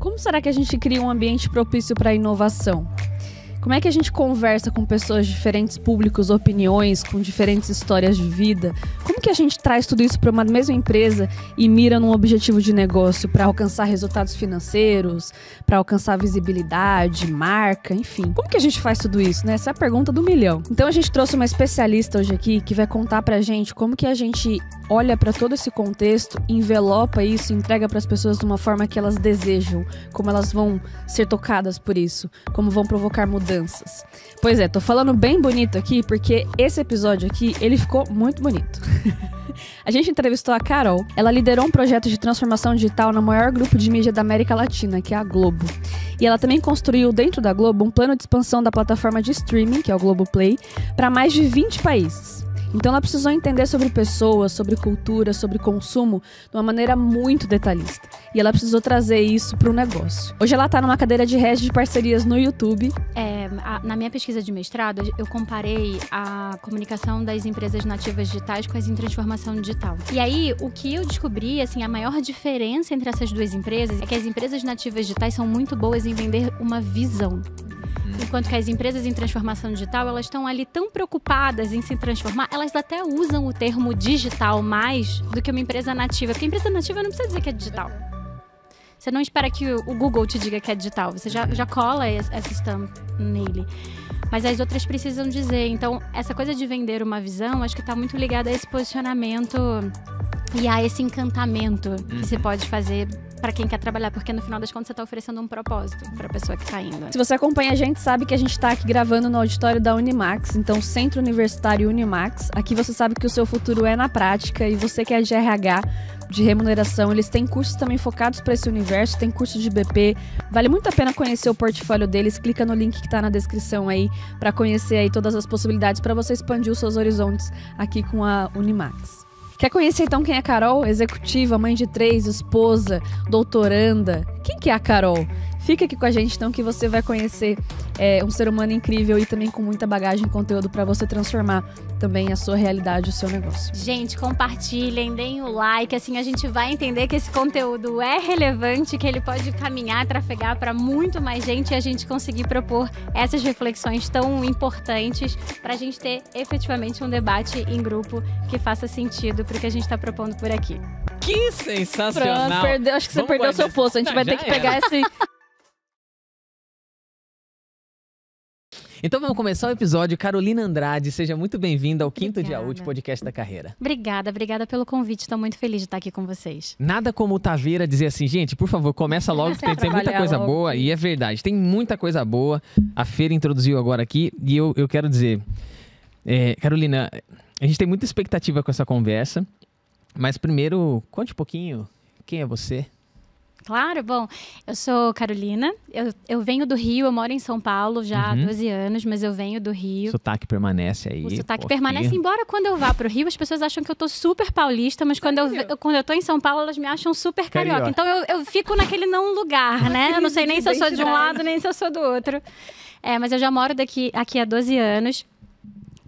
Como será que a gente cria um ambiente propício para a inovação? Como é que a gente conversa com pessoas de diferentes públicos, opiniões, com diferentes histórias de vida? Como que a gente traz tudo isso para uma mesma empresa e mira num objetivo de negócio para alcançar resultados financeiros, para alcançar visibilidade, marca, enfim? Como que a gente faz tudo isso, né? Essa é a pergunta do milhão. Então a gente trouxe uma especialista hoje aqui que vai contar pra gente como que a gente olha para todo esse contexto, envelopa isso, entrega para as pessoas de uma forma que elas desejam, como elas vão ser tocadas por isso, como vão provocar mudanças. Pois é, tô falando bem bonito aqui porque esse episódio aqui, ele ficou muito bonito. A gente entrevistou a Carol. Ela liderou um projeto de transformação digital no maior grupo de mídia da América Latina, que é a Globo. E ela também construiu dentro da Globo um plano de expansão da plataforma de streaming, que é o Globoplay, para mais de 20 países. Então ela precisou entender sobre pessoas, sobre cultura, sobre consumo de uma maneira muito detalhista. E ela precisou trazer isso para o negócio. Hoje ela está numa cadeira de head de parcerias no YouTube. Na minha pesquisa de mestrado, eu comparei a comunicação das empresas nativas digitais com as em transformação digital. E aí, o que eu descobri, assim, a maior diferença entre essas duas empresas é que as empresas nativas digitais são muito boas em vender uma visão. Enquanto que as empresas em transformação digital, elas estão ali tão preocupadas em se transformar, elas até usam o termo digital mais do que uma empresa nativa. Porque a empresa nativa não precisa dizer que é digital. Você não espera que o Google te diga que é digital. Você já cola essa stamp nele. Mas as outras precisam dizer. Então, essa coisa de vender uma visão, acho que está muito ligada a esse posicionamento e a esse encantamento que você pode fazer para quem quer trabalhar, porque no final das contas você está oferecendo um propósito para a pessoa que está indo. Se você acompanha a gente, sabe que a gente está aqui gravando no auditório da Unimax, então Centro Universitário Unimax. Aqui você sabe que o seu futuro é na prática e você que é de RH, de remuneração, eles têm cursos também focados para esse universo, tem curso de BP, vale muito a pena conhecer o portfólio deles, clica no link que está na descrição aí para conhecer aí todas as possibilidades para você expandir os seus horizontes aqui com a Unimax. Quer conhecer então quem é a Carol? Executiva, mãe de 3, esposa, doutoranda. Quem que é a Carol? Fica aqui com a gente então que você vai conhecer um ser humano incrível e também com muita bagagem e conteúdo para você transformar também a sua realidade, o seu negócio. Gente, compartilhem, deem o like, assim a gente vai entender que esse conteúdo é relevante, que ele pode caminhar, trafegar para muito mais gente e a gente conseguir propor essas reflexões tão importantes para a gente ter efetivamente um debate em grupo que faça sentido para o que a gente está propondo por aqui. Que sensacional! Pronto, acho que você perdeu seu posto, a gente vai ter que pegar esse... Então vamos começar o episódio. Carolina Andrade, seja muito bem-vinda ao Quinto Dia Útil, podcast da carreira. Obrigada pelo convite. Estou muito feliz de estar aqui com vocês. Nada como o Taveira dizer assim, gente, por favor, começa logo, tem muita coisa boa. E é verdade, tem muita coisa boa. A Feira introduziu agora aqui e eu quero dizer, Carolina, a gente tem muita expectativa com essa conversa, mas primeiro, conte um pouquinho quem é você. Claro, bom, eu sou Carolina, eu venho do Rio, eu moro em São Paulo já há 12 anos, mas eu venho do Rio. O sotaque permanece aí. O sotaque permanece, embora quando eu vá pro Rio, as pessoas acham que eu tô super paulista, mas quando eu tô em São Paulo, elas me acham super carioca. Então eu fico naquele não lugar, né? Eu não sei nem se eu sou de um lado, nem se eu sou do outro. Mas eu já moro aqui há 12 anos.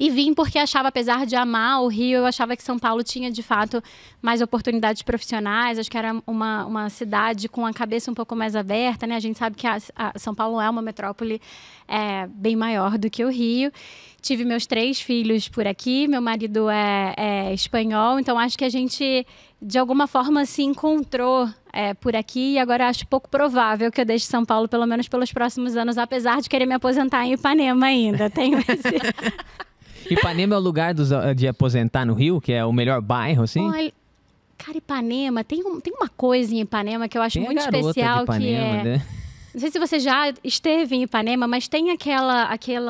E vim porque achava, apesar de amar o Rio, eu achava que São Paulo tinha, de fato, mais oportunidades profissionais. Acho que era uma cidade com a cabeça um pouco mais aberta, né? A gente sabe que São Paulo é uma metrópole bem maior do que o Rio. Tive meus 3 filhos por aqui, meu marido é espanhol, então acho que a gente, de alguma forma, se encontrou por aqui. E agora acho pouco provável que eu deixe São Paulo, pelo menos pelos próximos anos, apesar de querer me aposentar em Ipanema ainda. Tenho esse... Ipanema é o lugar de aposentar no Rio, que é o melhor bairro, assim? Olha, cara, Ipanema, tem uma coisa em Ipanema que eu acho muito especial, de Ipanema, que né? Não sei se você já esteve em Ipanema, mas tem aquele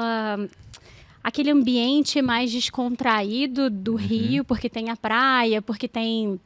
ambiente mais descontraído do Rio, porque tem a praia, porque tem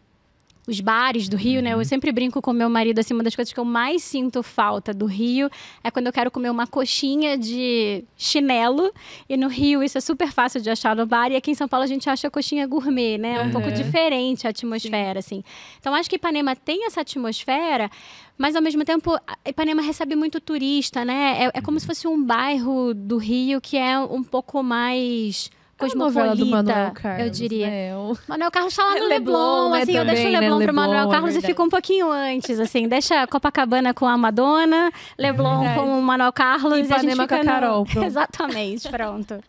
os bares do Rio, né? Eu sempre brinco com meu marido, assim, uma das coisas que eu mais sinto falta do Rio é quando eu quero comer uma coxinha de chinelo, e no Rio isso é super fácil de achar no bar, e aqui em São Paulo a gente acha coxinha gourmet, né? É um pouco diferente a atmosfera, assim. Então, acho que Ipanema tem essa atmosfera, mas, ao mesmo tempo, Ipanema recebe muito turista, né? É como se fosse um bairro do Rio que é um pouco mais cosmopolita, do Manuel Carlos, eu diria. Né? Manuel Carlos tá lá no Leblon, Leblon, assim, eu deixo o Leblon pro Manuel Carlos e fico um pouquinho antes, assim, deixa Copacabana com a Madonna, Leblon com o Manuel Carlos e a gente fica com a Carol. Exatamente, pronto.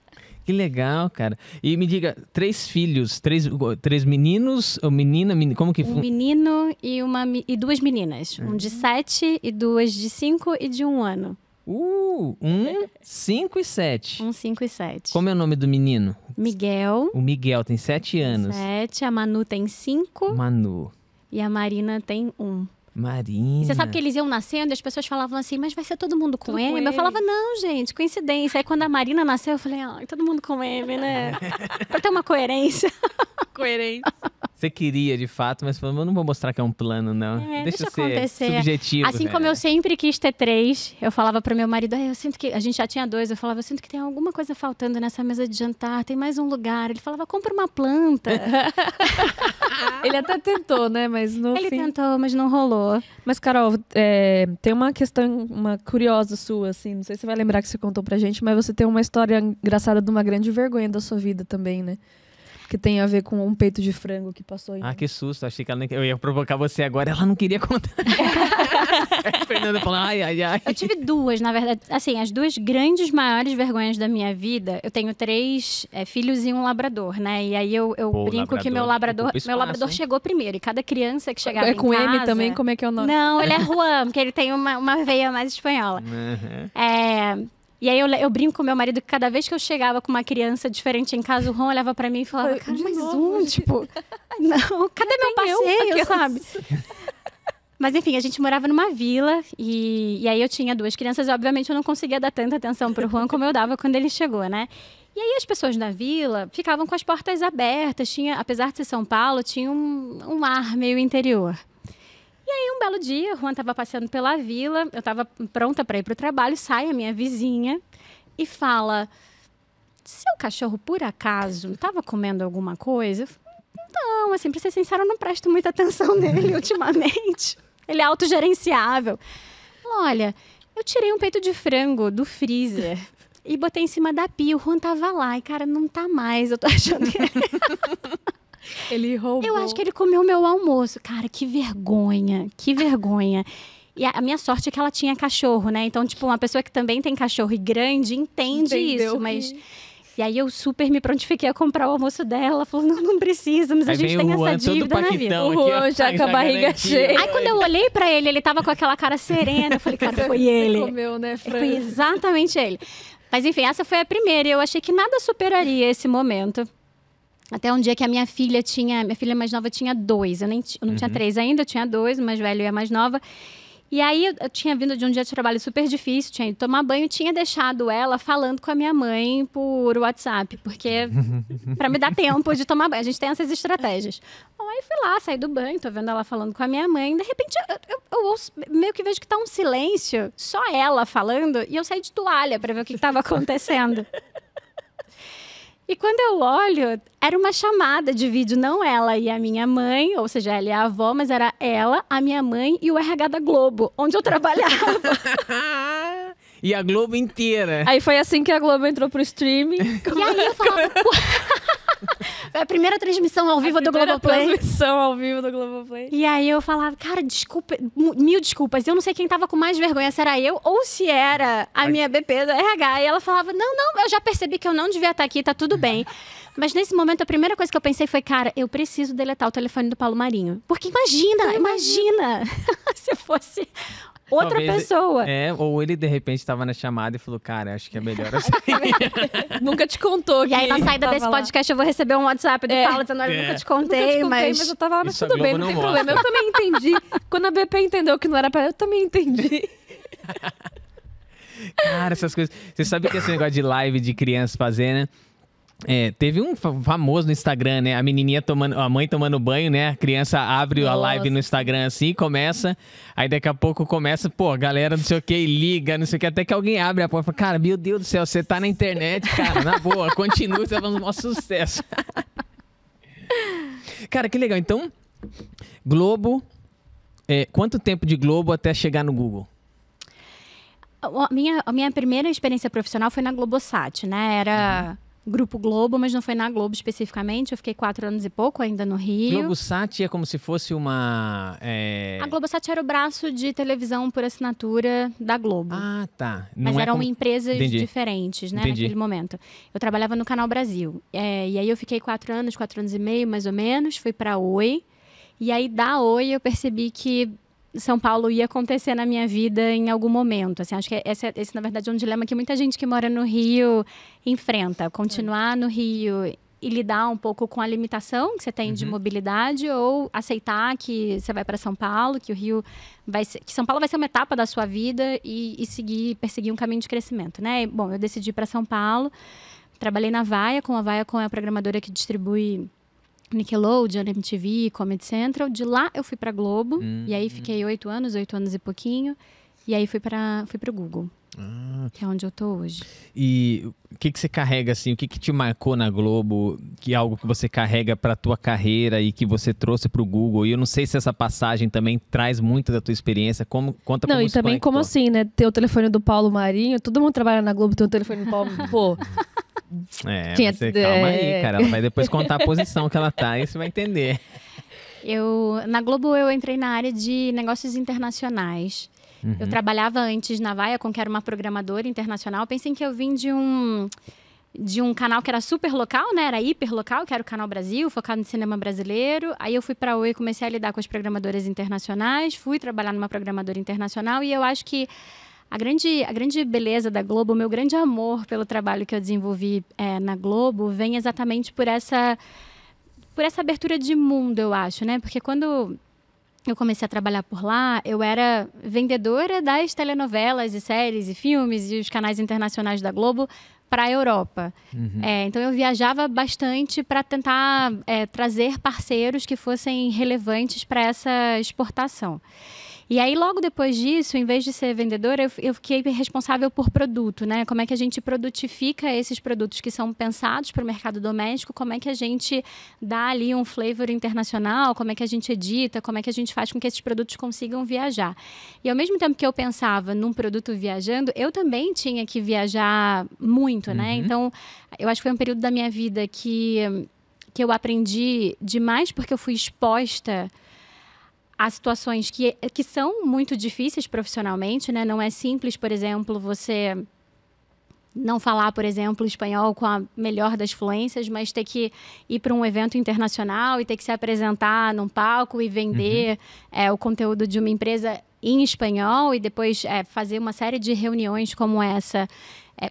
Que legal, cara. E me diga, 3 filhos, três meninos, ou menina, como que... Um menino e 2 meninas. Um de 7 e 2 de 5 e de 1 ano. 5 e 7. 5 e 7. Como é o nome do menino? Miguel. O Miguel tem 7 anos. 7, a Manu tem 5. Manu. E a Marina tem 1. Marina. E você sabe que eles iam nascendo e as pessoas falavam assim, mas vai ser todo mundo com M? Eu falava, não, gente, coincidência. Aí quando a Marina nasceu, eu falei, todo mundo com M, né? Pra ter uma coerência. Coerência. Você queria, de fato, mas falou, eu não vou mostrar que é um plano, não. Deixa acontecer. Subjetivo. Assim como eu sempre quis ter 3, eu falava pro meu marido, eu sinto que... A gente já tinha 2, eu falava, eu sinto que tem alguma coisa faltando nessa mesa de jantar, tem mais um lugar. Ele falava, compra uma planta. Ele até tentou, né? Mas no Ele fim... tentou, mas não rolou. Mas, Carol, tem uma questão, uma curiosa sua, assim, não sei se você vai lembrar que você contou pra gente, mas você tem uma história engraçada de uma grande vergonha da sua vida também, né? Que tem a ver com um peito de frango que passou aí. Que susto. Achei que eu ia provocar você agora. Ela não queria contar. A Fernanda falou, ai. Eu tive 2, na verdade. Assim, as 2 grandes, maiores vergonhas da minha vida. Eu tenho 3 filhos e um labrador, né? E aí eu brinco que meu labrador chegou primeiro. E cada criança que chegava em casa... É com M também? Como é que é o nome? Não, ele é Juan, porque ele tem uma veia mais espanhola. Uhum. E aí eu brinco com meu marido que cada vez que eu chegava com uma criança diferente em casa, o Ron olhava pra mim e falava, cara, mais um, tipo... Não, cadê meu passeio, sabe? Mas enfim, a gente morava numa vila e aí eu tinha 2 crianças e obviamente eu não conseguia dar tanta atenção pro Juan como eu dava quando ele chegou, né? E aí as pessoas da vila ficavam com as portas abertas, apesar de ser São Paulo, tinha um ar meio interior. E aí, um belo dia, o Juan estava passeando pela vila, eu estava pronta para ir para o trabalho, sai a minha vizinha e fala, seu cachorro, por acaso, estava comendo alguma coisa? Eu falei, não, assim, para ser sincera, eu não presto muita atenção nele ultimamente. Ele é autogerenciável. Olha, eu tirei um peito de frango do freezer e botei em cima da pia, o Juan tava lá, e cara, não tá mais, eu tô achando que... Ele roubou. Eu acho que ele comeu meu almoço. Cara, que vergonha, que vergonha. E a minha sorte é que ela tinha cachorro, né? Então, tipo, uma pessoa que também tem cachorro e grande entende isso, mas... E aí eu super me prontifiquei a comprar o almoço dela. Ela falou, não precisa, mas a gente tem essa dívida na vida. O Juan já com a barriga cheia. Aí quando eu olhei pra ele, ele tava com aquela cara serena. Eu falei, cara, foi ele. Você comeu, né, Fran? Foi exatamente ele. Mas enfim, essa foi a primeira. E eu achei que nada superaria esse momento. Até um dia que a minha filha mais nova tinha 2. Eu não tinha 3 ainda, eu tinha 2, o mais velho e a mais nova. E aí eu tinha vindo de um dia de trabalho super difícil, tinha ido tomar banho e tinha deixado ela falando com a minha mãe por WhatsApp, porque para me dar tempo de tomar banho, a gente tem essas estratégias. Bom, aí fui lá, saí do banho, tô vendo ela falando com a minha mãe, de repente eu ouço, meio que vejo que tá um silêncio, só ela falando, e eu saí de toalha para ver o que estava acontecendo. E quando eu olho, era uma chamada de vídeo, não ela e a minha mãe, ou seja, ela e a avó, mas era ela, a minha mãe e o RH da Globo, onde eu trabalhava. E a Globo inteira. Aí foi assim que a Globo entrou pro streaming. E aí eu falava... Foi a primeira transmissão ao vivo do Globoplay. Transmissão ao vivo do Globoplay. E aí eu falava, cara, desculpa, mil desculpas. Eu não sei quem tava com mais vergonha, se era eu ou se era a minha BP da RH. E ela falava, não, eu já percebi que eu não devia estar aqui, tá tudo bem. Mas nesse momento, a primeira coisa que eu pensei foi, cara, eu preciso deletar o telefone do Paulo Marinho. Porque imagina se fosse... outra pessoa. Ou ele de repente estava na chamada e falou, cara, acho que é melhor assim. Nunca te contou. E aí na saída desse podcast eu vou receber um WhatsApp do Paulo dizendo, olha, nunca te contei, mas eu tava lá, mas isso tudo bem, não tem problema. Eu também entendi. Quando a BP entendeu que não era pra eu também entendi. Cara, essas coisas. Você sabe que esse negócio de live de criança fazer, né? Teve um famoso no Instagram, né? A menininha a mãe tomando banho, né? A criança abre a live no Instagram assim, começa. Aí daqui a pouco começa, a galera não sei o que, liga, não sei o que, até que alguém abre a porta e fala, cara, meu Deus do céu, você tá na internet, cara, na boa, continua, você tá fazendo um maior sucesso. Cara, que legal. Então, Globo, quanto tempo de Globo até chegar no Google? A minha primeira experiência profissional foi na Globosat, né? Grupo Globo, mas não foi na Globo especificamente. Eu fiquei 4 anos e pouco ainda no Rio. Globosat é como se fosse uma... A Globosat era o braço de televisão por assinatura da Globo. Ah, tá. Mas eram empresas diferentes, né, naquele momento. Eu trabalhava no Canal Brasil. E aí eu fiquei 4 anos e meio, mais ou menos. Fui para Oi. E aí da Oi eu percebi que São Paulo ia acontecer na minha vida em algum momento. Assim, acho que esse, na verdade, é um dilema que muita gente que mora no Rio enfrenta. Continuar no Rio e lidar um pouco com a limitação que você tem de mobilidade, ou aceitar que você vai para São Paulo, que o Rio que São Paulo vai ser uma etapa da sua vida e perseguir um caminho de crescimento, né? Bom, eu decidi ir para São Paulo. Trabalhei na Vaia, com a programadora que distribui Nickelodeon, MTV, Comedy Central. De lá eu fui pra Globo. E aí fiquei 8 anos e pouquinho. E aí fui pro Google. Que é onde eu tô hoje. E o que você carrega, assim? O que te marcou na Globo? Que é algo que você carrega pra tua carreira e que você trouxe pro Google? E eu não sei se essa passagem também traz muito da tua experiência. Conta como isso. Não, e também como assim, né? Ter o telefone do Paulo Marinho. Todo mundo trabalha na Globo, tem o telefone do Paulo. Pô... Calma aí, cara. Ela vai depois contar a posição que ela tá e você vai entender. Na Globo eu entrei na área de negócios internacionais. Eu trabalhava antes na Viacom, que era uma programadora internacional. Pensem que eu vim de um canal que era super local, né? Era hiper local, que era o Canal Brasil, focado no cinema brasileiro. Aí eu fui para Oi e comecei a lidar com as programadoras internacionais. Fui trabalhar numa programadora internacional e eu acho que a grande beleza da Globo, o meu grande amor pelo trabalho que eu desenvolvi na Globo, vem exatamente por essa abertura de mundo, eu acho, né? Porque quando eu comecei a trabalhar por lá, eu era vendedora das telenovelas e séries e filmes e os canais internacionais da Globo para a Europa. Então eu viajava bastante para tentar trazer parceiros que fossem relevantes para essa exportação. E aí, logo depois disso, em vez de ser vendedora, eu fiquei responsável por produto, né? Como é que a gente produtifica esses produtos que são pensados para o mercado doméstico, como é que a gente dá ali um flavor internacional, como é que a gente edita, como é que a gente faz com que esses produtos consigam viajar. E ao mesmo tempo que eu pensava num produto viajando, eu também tinha que viajar muito, né? Então, eu acho que foi um período da minha vida que eu aprendi demais porque eu fui exposta há situações que são muito difíceis profissionalmente, né? Não é simples, por exemplo, você não falar, por exemplo, espanhol com a melhor das fluências, mas ter que ir para um evento internacional e ter que se apresentar num palco e vender o conteúdo de uma empresa em espanhol e depois fazer uma série de reuniões como essa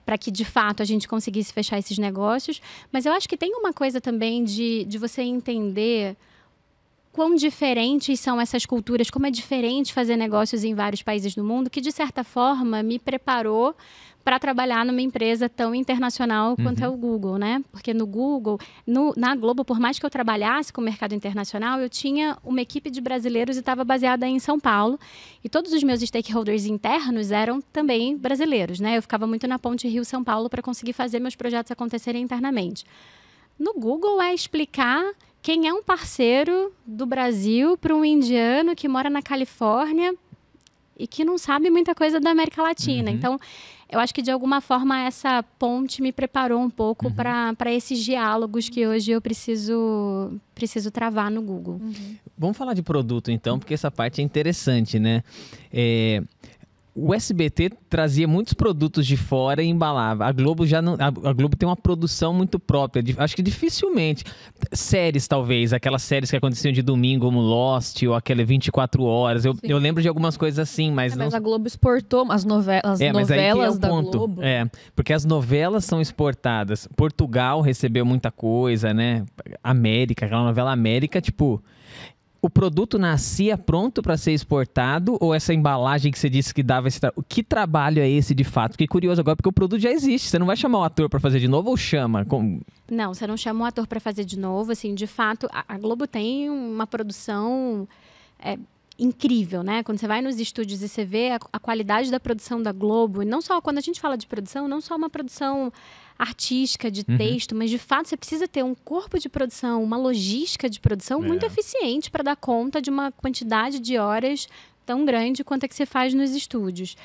para que, de fato, a gente conseguisse fechar esses negócios. Mas eu acho que tem uma coisa também de você entender quão diferentes são essas culturas, como é diferente fazer negócios em vários países do mundo, que, de certa forma, me preparou para trabalhar numa empresa tão internacional quanto é o Google, né? Porque no Google, na Globo, por mais que eu trabalhasse com o mercado internacional, eu tinha uma equipe de brasileiros e estava baseada em São Paulo. E todos os meus stakeholders internos eram também brasileiros, né? Eu ficava muito na ponte Rio-São Paulo para conseguir fazer meus projetos acontecerem internamente. No Google é explicar quem é um parceiro do Brasil para um indiano que mora na Califórnia e que não sabe muita coisa da América Latina. Então, eu acho que, de alguma forma, essa ponte me preparou um pouco para esses diálogos que hoje eu preciso travar no Google. Vamos falar de produto, então, porque essa parte é interessante, né? O SBT trazia muitos produtos de fora e embalava. A Globo já não. A Globo tem uma produção muito própria. Acho que dificilmente. Séries, talvez. Aquelas séries que aconteciam de domingo, como Lost, ou aquela 24 Horas. Eu lembro de algumas coisas assim, mas não. Mas a Globo exportou as novelas mas aí que é o da ponto. Globo. Porque as novelas são exportadas. Portugal recebeu muita coisa, né? América, aquela novela América, tipo. O produto nascia pronto para ser exportado ou essa embalagem que você disse que dava esse trabalho? Que trabalho é esse de fato? Fiquei curioso agora porque o produto já existe. Você não vai chamar o ator para fazer de novo ou chama? Não, você não chama o ator para fazer de novo. Assim, de fato, a Globo tem uma produção incrível, né? Quando você vai nos estúdios e você vê a qualidade da produção da Globo, e não só quando a gente fala de produção, não só uma produção artística, de texto, mas de fato você precisa ter um corpo de produção, uma logística de produção muito eficiente para dar conta de uma quantidade de horas tão grande quanto a que você faz nos estúdios.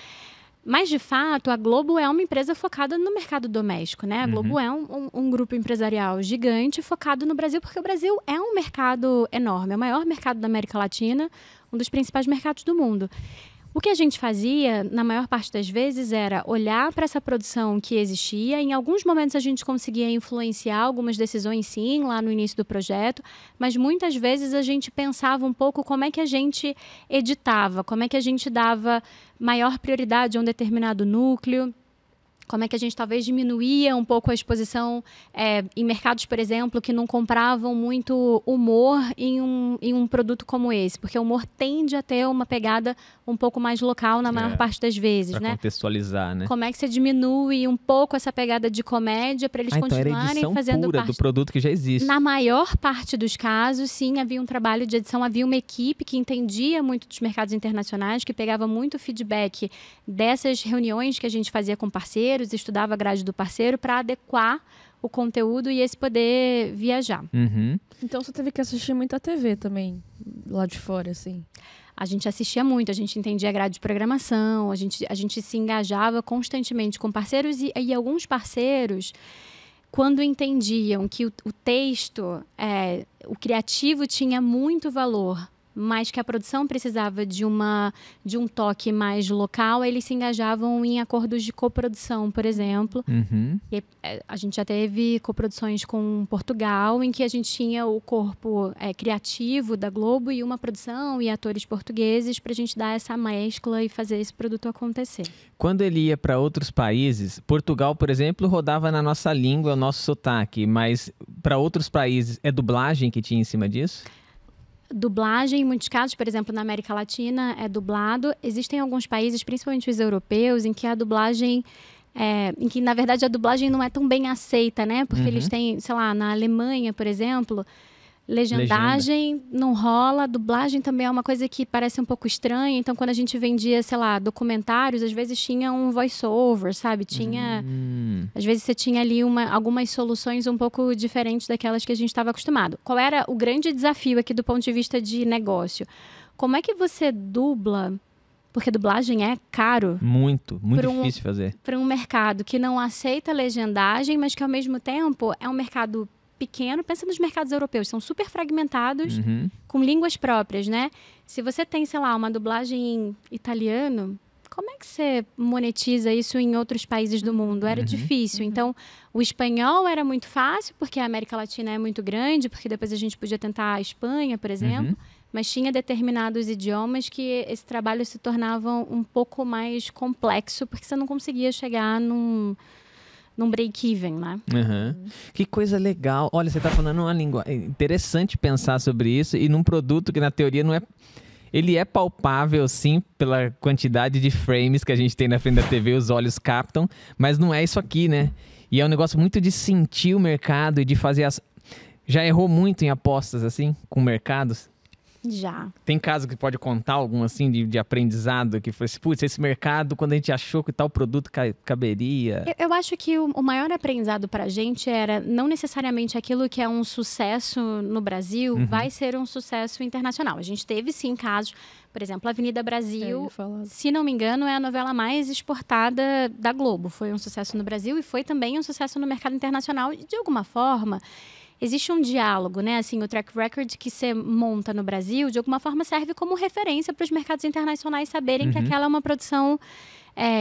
Mas, de fato, a Globo é uma empresa focada no mercado doméstico, né? A Globo é um grupo empresarial gigante focado no Brasil, porque o Brasil é um mercado enorme, é o maior mercado da América Latina, um dos principais mercados do mundo. O que a gente fazia, na maior parte das vezes, era olhar para essa produção que existia. Em alguns momentos a gente conseguia influenciar algumas decisões, sim, lá no início do projeto, mas muitas vezes a gente pensava um pouco como é que a gente editava, como é que a gente dava maior prioridade a um determinado núcleo, como é que a gente talvez diminuía um pouco a exposição em mercados, por exemplo, que não compravam muito humor em um produto como esse, porque o humor tende a ter uma pegada um pouco mais local na maior parte das vezes, pra né? Contextualizar, né? Como é que você diminui um pouco essa pegada de comédia para eles continuarem então era edição fazendo pura parte do produto que já existe. Na maior parte dos casos, sim, havia um trabalho de edição, havia uma equipe que entendia muito dos mercados internacionais, que pegava muito feedback dessas reuniões que a gente fazia com parceiros, estudava a grade do parceiro para adequar o conteúdo e esse poder viajar. Então você teve que assistir muita TV também, lá de fora, assim? A gente assistia muito, a gente entendia a grade de programação, a gente se engajava constantemente com parceiros e alguns parceiros, quando entendiam que o texto, o criativo tinha muito valor, mas que a produção precisava de um toque mais local, eles se engajavam em acordos de coprodução, por exemplo. E a gente já teve coproduções com Portugal, em que a gente tinha o corpo criativo da Globo e uma produção e atores portugueses para a gente dar essa mescla e fazer esse produto acontecer. Quando ele ia para outros países, Portugal, por exemplo, rodava na nossa língua, o nosso sotaque, mas para outros países, é dublagem que tinha em cima disso? Dublagem, em muitos casos, por exemplo, na América Latina, é dublado. Existem alguns países, principalmente os europeus, em que a dublagem... em que, na verdade, a dublagem não é tão bem aceita, né? Porque eles têm, sei lá, na Alemanha, por exemplo, legendagem não rola, dublagem também é uma coisa que parece um pouco estranha. Então, quando a gente vendia, sei lá, documentários, às vezes tinha um voice-over, sabe? Tinha... Às vezes você tinha ali algumas soluções um pouco diferentes daquelas que a gente estava acostumado. Qual era o grande desafio aqui do ponto de vista de negócio? Como é que você dubla... Porque dublagem é caro. Muito difícil fazer. Para um mercado que não aceita legendagem, mas que, ao mesmo tempo, é um mercado pequeno. Pensa nos mercados europeus, são super fragmentados, com línguas próprias, né? Se você tem, sei lá, uma dublagem em italiano, como é que você monetiza isso em outros países do mundo? Era difícil. Então, o espanhol era muito fácil, porque a América Latina é muito grande, porque depois a gente podia tentar a Espanha, por exemplo. Mas tinha determinados idiomas que esse trabalho se tornava um pouco mais complexo, porque você não conseguia chegar num break-even, né? Que coisa legal. Olha, você está falando uma língua. É interessante pensar sobre isso e num produto que, na teoria, não é... Ele é palpável, sim, pela quantidade de frames que a gente tem na frente da TV, os olhos captam, mas não é isso aqui, né? E é um negócio muito de sentir o mercado e de fazer as... Já errou muito em apostas, assim, com mercados? Já. Tem caso que pode contar algum, assim, de aprendizado, que foi assim, putz, esse mercado, quando a gente achou que tal produto caberia... Eu acho que o maior aprendizado pra gente era não necessariamente aquilo que é um sucesso no Brasil vai ser um sucesso internacional. A gente teve, sim, casos... Por exemplo, Avenida Brasil, se não me engano, é a novela mais exportada da Globo. Foi um sucesso no Brasil e foi também um sucesso no mercado internacional. E, de alguma forma... Existe um diálogo, né? Assim, o track record que você monta no Brasil, de alguma forma, serve como referência para os mercados internacionais saberem que aquela é uma produção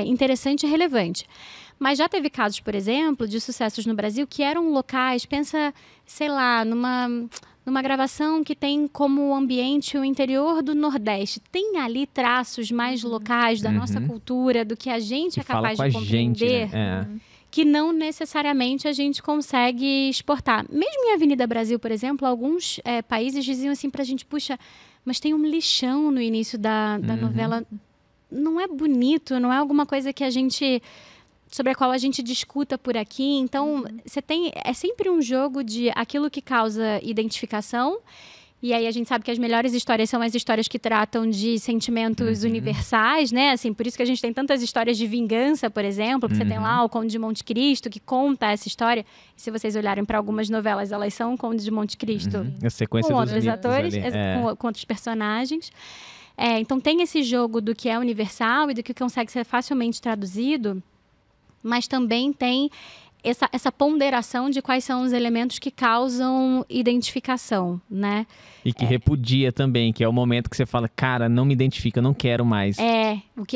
interessante e relevante. Mas já teve casos, por exemplo, de sucessos no Brasil que eram locais, pensa, sei lá, numa gravação que tem como ambiente o interior do Nordeste. Tem ali traços mais locais da nossa cultura, do que a gente é capaz de compreender. Gente, né? Que não necessariamente a gente consegue exportar. Mesmo em Avenida Brasil, por exemplo, alguns países diziam assim pra gente, puxa, mas tem um lixão no início da novela. Não é bonito, não é alguma coisa que sobre a qual a gente discuta por aqui. Então, é sempre um jogo de aquilo que causa identificação. E aí a gente sabe que as melhores histórias são as histórias que tratam de sentimentos universais, né? Assim, por isso que a gente tem tantas histórias de vingança, por exemplo. Você tem lá o Conde de Monte Cristo, que conta essa história. E se vocês olharem para algumas novelas, elas são o Conde de Monte Cristo. A sequência com dos outros atores, ali. com outros personagens. Então tem esse jogo do que é universal e do que consegue ser facilmente traduzido, mas também tem essa ponderação de quais são os elementos que causam identificação, né? E que repudia também, que é o momento que você fala, cara, não me identifica, não quero mais.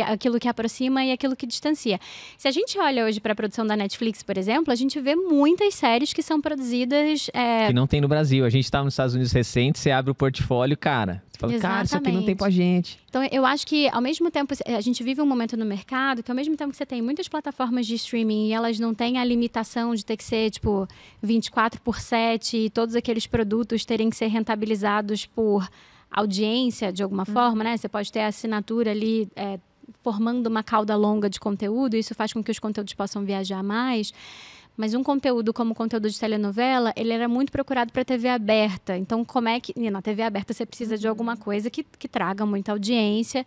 Aquilo que aproxima e aquilo que distancia. Se a gente olha hoje para a produção da Netflix, por exemplo, a gente vê muitas séries que são produzidas... Que não tem no Brasil. A gente estava nos Estados Unidos recente, você abre o portfólio, cara... Você fala, cara, isso aqui não tem pra gente. Então, eu acho que, ao mesmo tempo, a gente vive um momento no mercado que, ao mesmo tempo que você tem muitas plataformas de streaming e elas não têm a limitação de ter que ser, 24/7 e todos aqueles produtos terem que ser rentabilizados por audiência, de alguma forma, né? Você pode ter a assinatura ali formando uma cauda longa de conteúdo, e isso faz com que os conteúdos possam viajar mais. Mas um conteúdo como o conteúdo de telenovela, ele era muito procurado para TV aberta. Então, como é que... Na TV aberta você precisa de alguma coisa que traga muita audiência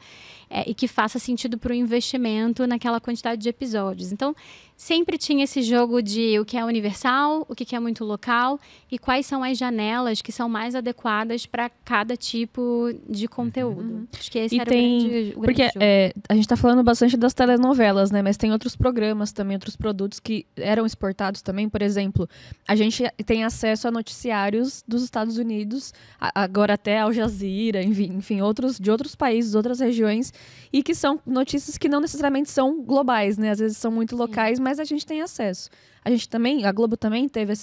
e que faça sentido para o investimento naquela quantidade de episódios. Então, sempre tinha esse jogo de o que é universal, o que é muito local e quais são as janelas que são mais adequadas para cada tipo de conteúdo. Acho que esse era o grande porque jogo. A gente está falando bastante das telenovelas, né? Mas tem outros programas também, outros produtos que eram exportados também. Por exemplo, a gente tem acesso a noticiários dos Estados Unidos, agora até Al Jazeera, enfim, de outros países, outras regiões, e que são notícias que não necessariamente são globais, né? Às vezes são muito locais, mas a gente tem acesso. A Globo também teve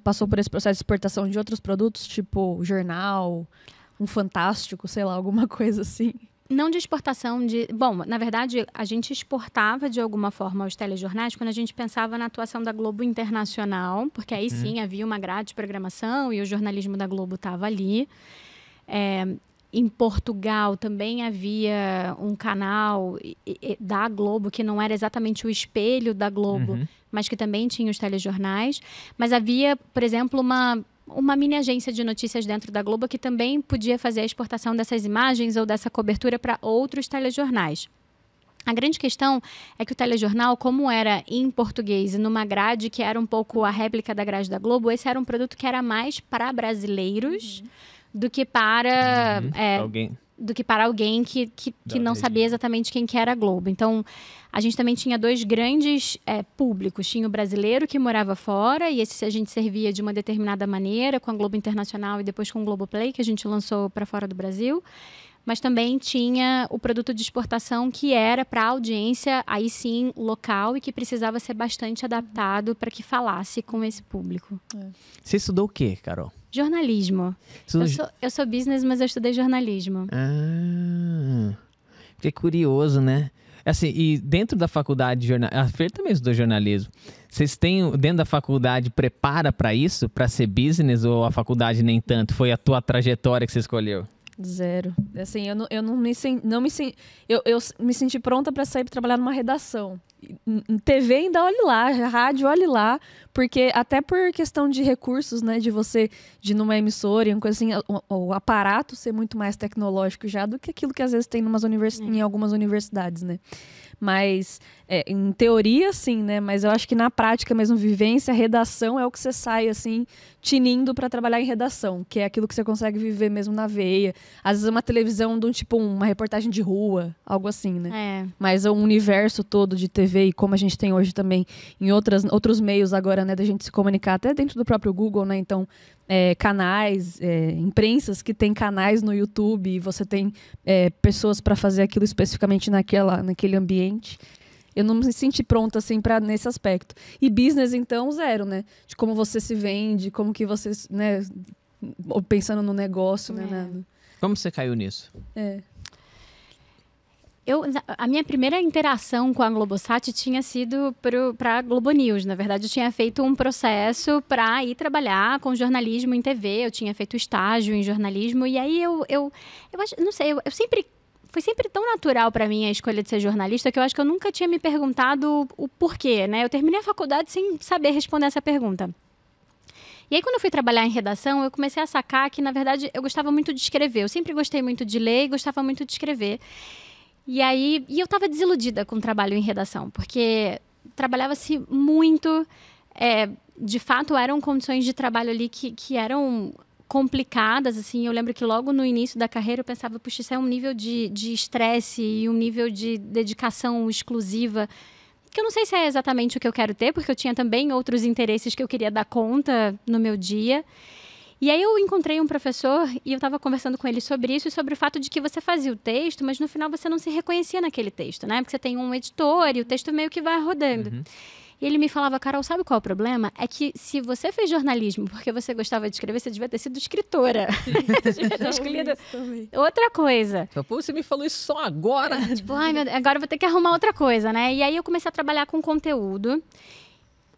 passou por esse processo de exportação de outros produtos, tipo jornal, um Fantástico, sei lá, alguma coisa assim. Não de exportação de... Bom, na verdade, a gente exportava de alguma forma os telejornais quando a gente pensava na atuação da Globo internacional, porque aí sim havia uma grade de programação e o jornalismo da Globo estava ali. Em Portugal também havia um canal da Globo que não era exatamente o espelho da Globo, mas que também tinha os telejornais. Mas havia, por exemplo, uma mini agência de notícias dentro da Globo que também podia fazer a exportação dessas imagens ou dessa cobertura para outros telejornais. A grande questão é que o telejornal, como era em português e numa grade que era um pouco a réplica da grade da Globo, esse era um produto que era mais para brasileiros do que para alguém que não sabia exatamente quem que era a Globo. Então, a gente também tinha dois grandes públicos. Tinha o brasileiro que morava fora, e esse a gente servia de uma determinada maneira, com a Globo Internacional e depois com o Globoplay, que a gente lançou para fora do Brasil. Mas também tinha o produto de exportação que era para audiência, aí sim, local, e que precisava ser bastante adaptado para que falasse com esse público. Você estudou o quê, Carol? Jornalismo. Eu sou business, mas eu estudei jornalismo. Que curioso, né? Assim, e dentro da faculdade de jornalismo, a Fer também estudou jornalismo. Vocês têm, dentro da faculdade, prepara para isso? Para ser business, ou a faculdade nem tanto? Foi a tua trajetória que você escolheu? Zero. Assim, eu me senti pronta para sair para trabalhar numa redação. Em TV ainda olhe lá, rádio olhe lá, porque até por questão de recursos, né, de numa emissora, uma coisa assim, o aparato ser muito mais tecnológico já do que aquilo que às vezes tem em algumas universidades, né? Mas, em teoria, sim, né? Mas eu acho que na prática mesmo, vivência, redação é o que você sai, assim, tinindo para trabalhar em redação, que é aquilo que você consegue viver mesmo na veia. Às vezes uma televisão de uma reportagem de rua, algo assim, né? Mas o universo todo de TV, e como a gente tem hoje também em outros meios agora, né, da gente se comunicar, até dentro do próprio Google, né? Então, canais, imprensas que tem canais no YouTube, e você tem pessoas para fazer aquilo especificamente naquele ambiente. Eu não me senti pronta, assim, nesse aspecto. E business, então, zero, né? De como você se vende, como que você, né, pensando no negócio, né? Como você caiu nisso? A minha primeira interação com a Globosat tinha sido para a Globo News. Na verdade, eu tinha feito um processo para ir trabalhar com jornalismo em TV. Eu tinha feito estágio em jornalismo. E aí eu acho, não sei, foi sempre tão natural para mim a escolha de ser jornalista que eu acho que eu nunca tinha me perguntado o porquê, né? Eu terminei a faculdade sem saber responder essa pergunta. E aí, quando eu fui trabalhar em redação, eu comecei a sacar que, na verdade, eu gostava muito de escrever. Eu sempre gostei muito de ler e gostava muito de escrever. E eu estava desiludida com o trabalho em redação, porque trabalhava-se muito, de fato eram condições de trabalho ali que eram complicadas, assim. Eu lembro que logo no início da carreira eu pensava, puxa, isso é um nível de estresse e um nível de dedicação exclusiva, que eu não sei se é exatamente o que eu quero ter, porque eu tinha também outros interesses que eu queria dar conta no meu dia. E aí eu encontrei um professor e eu estava conversando com ele sobre isso e sobre o fato de que você fazia o texto, mas no final você não se reconhecia naquele texto, né? Porque você tem um editor e o texto meio que vai rodando. Uhum. E ele me falava, Carol, sabe qual é o problema? É que se você fez jornalismo porque você gostava de escrever, você devia ter sido escritora. Você devia ter escolhido outra coisa. Pô, você me falou isso só agora. Tipo, ai, meu Deus, agora eu vou ter que arrumar outra coisa, né? E aí eu comecei a trabalhar com conteúdo.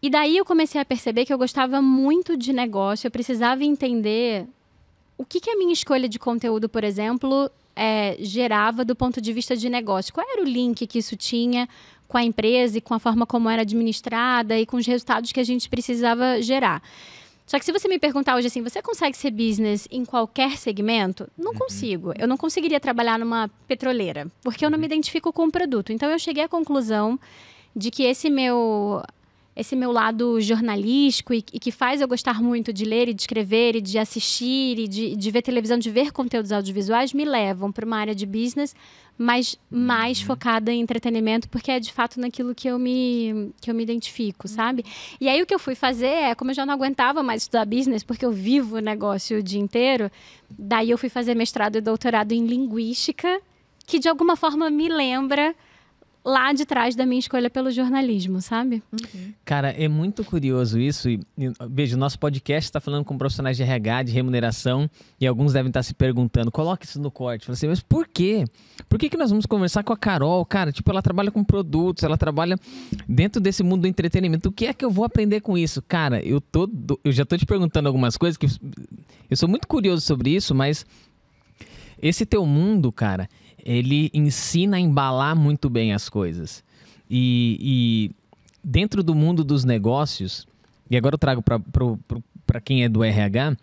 E daí eu comecei a perceber que eu gostava muito de negócio. Eu precisava entender o que a minha escolha de conteúdo, por exemplo, gerava do ponto de vista de negócio. Qual era o link que isso tinha com a empresa e com a forma como era administrada e com os resultados que a gente precisava gerar. Só que se você me perguntar hoje assim, você consegue ser business em qualquer segmento? Não consigo. Eu não conseguiria trabalhar numa petroleira, porque eu não me identifico com o produto. Então, eu cheguei à conclusão de que esse meu lado jornalístico e que faz eu gostar muito de ler e de escrever e de assistir e de ver televisão, de ver conteúdos audiovisuais, me levam para uma área de business, mas mais focada em entretenimento, porque é de fato naquilo que eu me identifico, sabe? E aí o que eu fui fazer como eu já não aguentava mais estudar business, porque eu vivo o negócio o dia inteiro, daí eu fui fazer mestrado e doutorado em linguística, que de alguma forma me lembra lá de trás da minha escolha pelo jornalismo, sabe? Uhum. Cara, é muito curioso isso. Veja, o nosso podcast está falando com profissionais de RH, de remuneração, e alguns devem estar se perguntando, coloque isso no corte. Fala assim, mas por quê? Por que nós vamos conversar com a Carol? Cara, tipo, ela trabalha com produtos, ela trabalha dentro desse mundo do entretenimento. O que é que eu vou aprender com isso? Cara, eu já estou te perguntando algumas coisas que eu sou muito curioso sobre isso, mas esse teu mundo, cara, ele ensina a embalar muito bem as coisas. E dentro do mundo dos negócios, e agora eu trago para quem é do RH,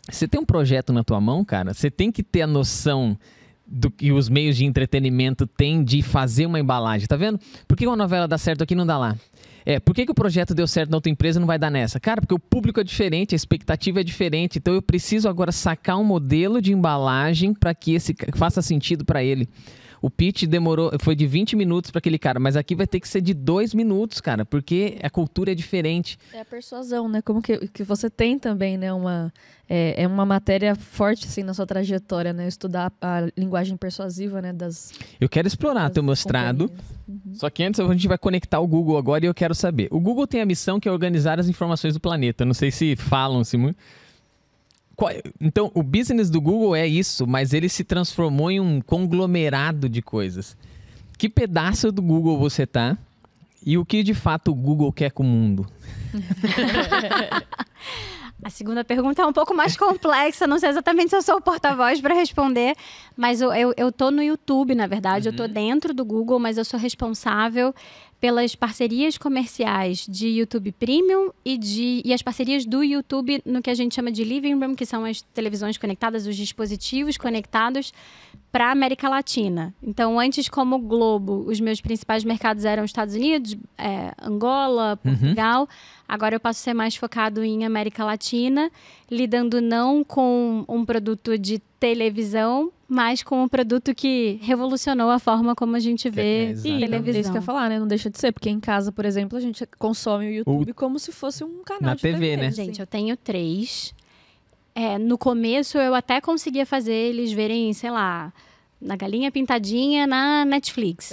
você tem um projeto na tua mão, cara, você tem que ter a noção do que os meios de entretenimento têm de fazer uma embalagem, tá vendo? Por que uma novela dá certo aqui e não dá lá? Por que o projeto deu certo na outra empresa e não vai dar nessa? Cara, porque o público é diferente, a expectativa é diferente. Então, eu preciso agora sacar um modelo de embalagem para que faça sentido para ele. O pitch foi de 20 minutos para aquele cara, mas aqui vai ter que ser de 2 minutos, cara, porque a cultura é diferente. É a persuasão, né? Como que você tem também, né? É uma matéria forte, assim, na sua trajetória, né? Estudar a linguagem persuasiva, né? Eu quero explorar teu mestrado, só que antes a gente vai conectar o Google agora e eu quero saber. O Google tem a missão que é organizar as informações do planeta. Não sei se falam-se muito. Então, o business do Google é isso, mas ele se transformou em um conglomerado de coisas. Que pedaço do Google você tá? E o que, de fato, o Google quer com o mundo? A segunda pergunta é um pouco mais complexa. Não sei exatamente se eu sou o porta-voz para responder, mas eu tô no YouTube, na verdade. Eu tô dentro do Google, mas eu sou responsável pelas parcerias comerciais de YouTube Premium e as parcerias do YouTube no que a gente chama de Living Room, que são as televisões conectadas, os dispositivos conectados para a América Latina. Então, antes, como Globo, os meus principais mercados eram Estados Unidos, Angola, Portugal. Agora eu passo a ser mais focado em América Latina, lidando não com um produto de televisão, mas com um produto que revolucionou a forma como a gente vê televisão. Isso que eu ia falar, né? Não deixa de ser, porque em casa, por exemplo, a gente consome o YouTube como se fosse um canal na de TV, né? Gente, eu tenho 3. No começo, eu até conseguia fazer eles verem, sei lá, na Galinha Pintadinha na Netflix.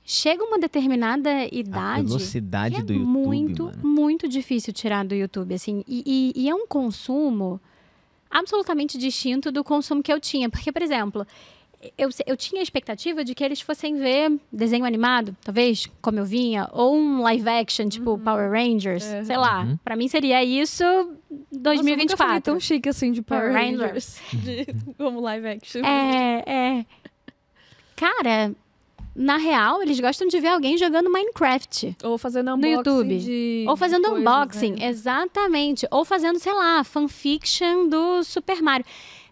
Chega uma determinada idade, a velocidade do YouTube, muito, mano, muito difícil tirar do YouTube, assim. E é um consumo absolutamente distinto do consumo que eu tinha. Porque, por exemplo, eu tinha a expectativa de que eles fossem ver desenho animado, talvez, como eu vinha, ou um live action, tipo Power Rangers, sei lá. Pra mim seria isso 2024. Nossa, eu nunca fui tão chique assim de Power Rangers. Como live action. Cara, na real, eles gostam de ver alguém jogando Minecraft. Ou fazendo unboxing no YouTube. Ou fazendo unboxing, né? Exatamente. Ou fazendo, sei lá, fanfiction do Super Mario.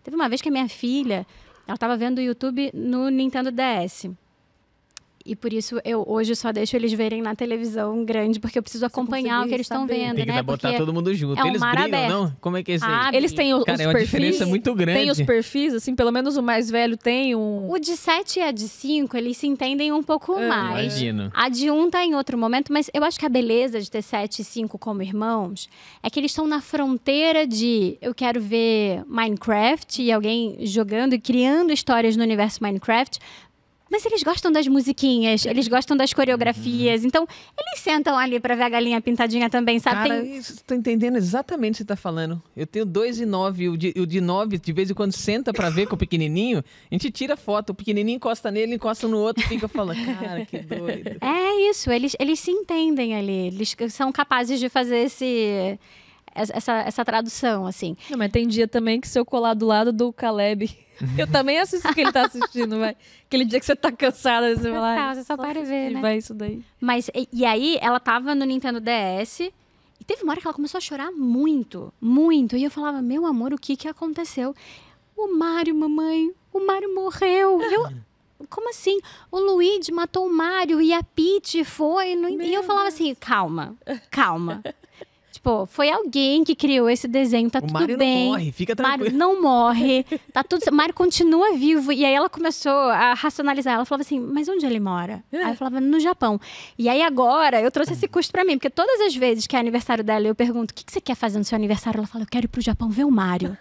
Teve uma vez que a minha filha, ela tava vendo o YouTube no Nintendo DS. E por isso eu hoje só deixo eles verem na televisão grande, porque eu preciso acompanhar o que eles estão vendo, tem que né? botar todo mundo junto. Eles brigam, aberto. Não? Como é que é isso aí? Eles têm os Cara, é uma perfis, diferença muito grande. Tem os perfis, assim, pelo menos o mais velho tem um... O de 7 e a de 5, eles se entendem um pouco mais. Imagino. A de 1 tá em outro momento, mas eu acho que a beleza de ter 7 e 5 como irmãos é que eles estão na fronteira de eu quero ver Minecraft e alguém jogando e criando histórias no universo Minecraft. Mas eles gostam das musiquinhas, eles gostam das coreografias. Então, eles sentam ali pra ver a galinha pintadinha também, sabe? Cara, tô entendendo exatamente o que você tá falando. Eu tenho 2 e 9, o de 9, de vez em quando, senta pra ver com o pequenininho, a gente tira foto, o pequenininho encosta nele, encosta no outro, fica falando, cara, que doido. É isso, eles se entendem ali, eles são capazes de fazer essa tradução, assim. Não, mas tem dia também que se eu colar do lado do Caleb, eu também assisto o que ele tá assistindo, vai. Aquele dia que você tá cansada, você vai lá. Você só para ver, né? Vai isso daí. Mas, e aí, ela tava no Nintendo DS, e teve uma hora que ela começou a chorar muito, muito. E eu falava, meu amor, o que aconteceu? O Mario, mamãe, o Mario morreu. Como assim? O Luigi matou o Mario e a Peach foi... E eu falava assim, calma. Tipo, foi alguém que criou esse desenho, tá tudo bem. O Mario não morre, fica tranquilo. Mario não morre, tá tudo... Mario continua vivo. E aí ela começou a racionalizar. Ela falava assim, mas onde ele mora? Aí eu falava, no Japão. E aí agora, eu trouxe esse custo pra mim. Porque todas as vezes que é aniversário dela, eu pergunto, o que você quer fazer no seu aniversário? Ela fala, eu quero ir pro Japão ver o Mario.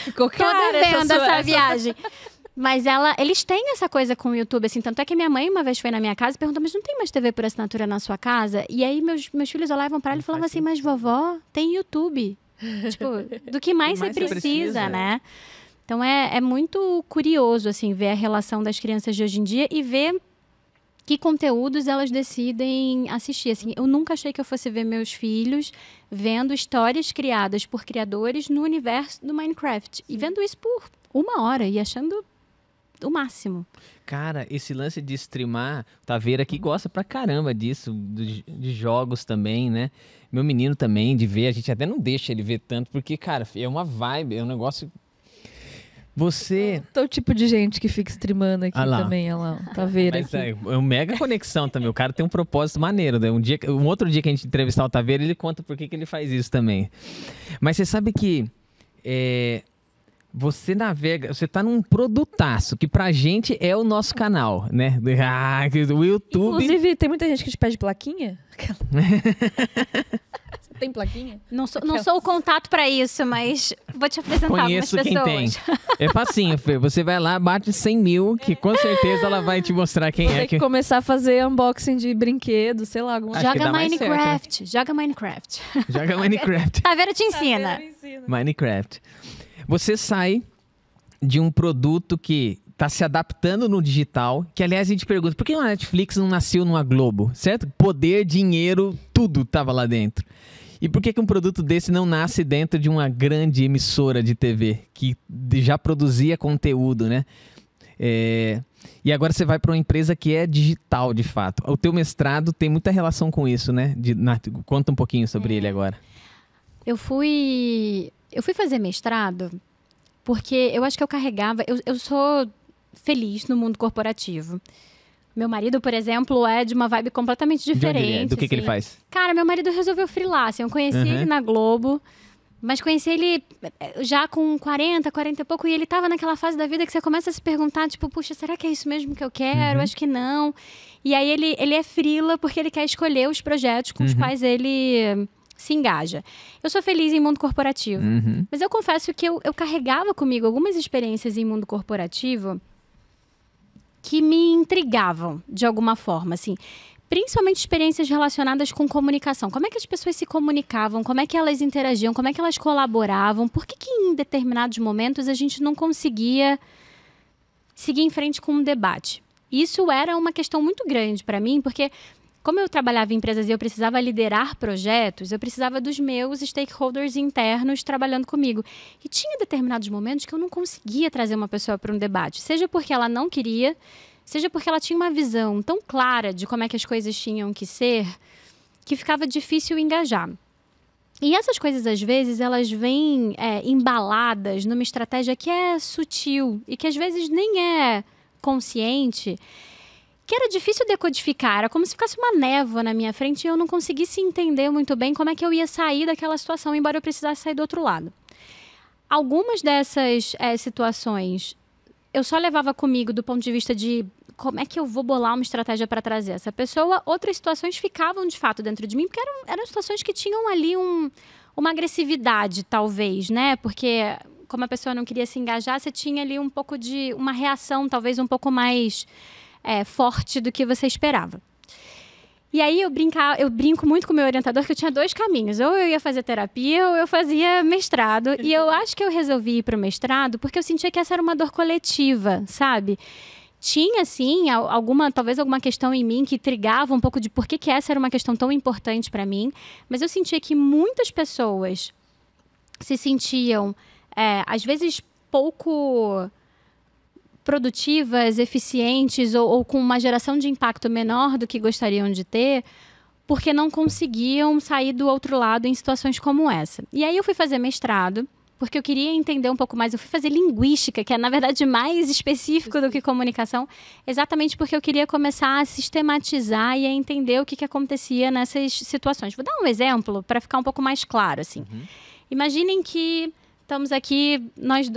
Ficou toda vendo essa viagem. Mas eles têm essa coisa com o YouTube, assim. Tanto é que minha mãe uma vez foi na minha casa e perguntou, mas não tem mais TV por assinatura na sua casa? E aí meus filhos olhavam pra ela e falavam assim, mas vovó, tem YouTube. Tipo, do que mais você precisa, né? Então é muito curioso, assim, ver a relação das crianças de hoje em dia e ver que conteúdos elas decidem assistir. Assim, eu nunca achei que eu fosse ver meus filhos vendo histórias criadas por criadores no universo do Minecraft. E vendo isso por 1 hora e achando o máximo. Cara, esse lance de streamar, Taveira aqui gosta pra caramba disso, de jogos também, né? Meu menino também, de ver, a gente até não deixa ele ver tanto, porque, cara, é uma vibe, é um negócio... Você... Tô o tipo de gente que fica streamando aqui também, olha lá, Taveira aqui. É uma mega conexão também, o cara tem um propósito maneiro, né? Um outro dia que a gente entrevistar o Taveira, ele conta por que ele faz isso também. Mas você sabe que... Você navega, você tá num produtaço, que pra gente é o nosso canal, né? O YouTube... Inclusive, tem muita gente que te pede plaquinha. Você tem plaquinha? Não sou o contato pra isso, mas vou te apresentar Conheço algumas pessoas. Quem tem. É facinho, Fê. Você vai lá, bate 100 mil, que com certeza ela vai te mostrar quem Tem que começar a fazer unboxing de brinquedos, sei lá. Joga Minecraft. Joga Minecraft. Joga Minecraft. Taveira te ensina. Minecraft. Você sai de um produto que está se adaptando no digital, que aliás a gente pergunta, por que a Netflix não nasceu numa Globo, certo? Poder, dinheiro, tudo estava lá dentro. E por que um produto desse não nasce dentro de uma grande emissora de TV, que já produzia conteúdo, né? E agora você vai para uma empresa que é digital, de fato. O teu mestrado tem muita relação com isso, né? Conta um pouquinho sobre ele agora. Eu fui fazer mestrado porque eu acho que eu carregava... Eu sou feliz no mundo corporativo. Meu marido, por exemplo, é de uma vibe completamente diferente. Do que ele faz? Cara, meu marido resolveu freelancer. Eu conheci ele na Globo, mas conheci ele já com 40 e pouco, e ele tava naquela fase da vida que você começa a se perguntar, tipo, puxa, será que é isso mesmo que eu quero? Acho que não. E aí ele é freela porque ele quer escolher os projetos com os quais ele... se engaja. Eu sou feliz em mundo corporativo, mas eu confesso que eu carregava comigo algumas experiências em mundo corporativo que me intrigavam de alguma forma, assim. Principalmente experiências relacionadas com comunicação. Como é que as pessoas se comunicavam? Como é que elas interagiam? Como é que elas colaboravam? Por que em determinados momentos a gente não conseguia seguir em frente com um debate? Isso era uma questão muito grande para mim, porque... como eu trabalhava em empresas e eu precisava liderar projetos, eu precisava dos meus stakeholders internos trabalhando comigo. E tinha determinados momentos que eu não conseguia trazer uma pessoa para um debate. Seja porque ela não queria, seja porque ela tinha uma visão tão clara de como é que as coisas tinham que ser, que ficava difícil engajar. E essas coisas, às vezes, elas vêm embaladas numa estratégia que é sutil e que, às vezes, nem é consciente que era difícil decodificar. Era como se ficasse uma névoa na minha frente e eu não conseguisse entender muito bem como é que eu ia sair daquela situação, embora eu precisasse sair do outro lado. Algumas dessas situações eu só levava comigo do ponto de vista de como é que eu vou bolar uma estratégia para trazer essa pessoa. Outras situações ficavam, de fato, dentro de mim, porque eram situações que tinham ali uma agressividade, talvez, né? Porque, como a pessoa não queria se engajar, você tinha ali um pouco de uma reação, talvez, um pouco mais forte do que você esperava. E aí, eu brinco muito com o meu orientador que eu tinha 2 caminhos. Ou eu ia fazer terapia, ou eu fazia mestrado. E eu acho que eu resolvi ir para o mestrado porque eu sentia que essa era uma dor coletiva, sabe? Tinha, sim, talvez alguma questão em mim que trigava um pouco de por que essa era uma questão tão importante para mim. Mas eu sentia que muitas pessoas se sentiam, às vezes, pouco produtivas, eficientes ou com uma geração de impacto menor do que gostariam de ter, porque não conseguiam sair do outro lado em situações como essa. E aí eu fui fazer mestrado, porque eu queria entender um pouco mais. Eu fui fazer linguística, que é, na verdade, mais específico do que comunicação, exatamente porque eu queria começar a sistematizar e a entender o que acontecia nessas situações. Vou dar um exemplo para ficar um pouco mais claro, assim. Imaginem que estamos aqui, nós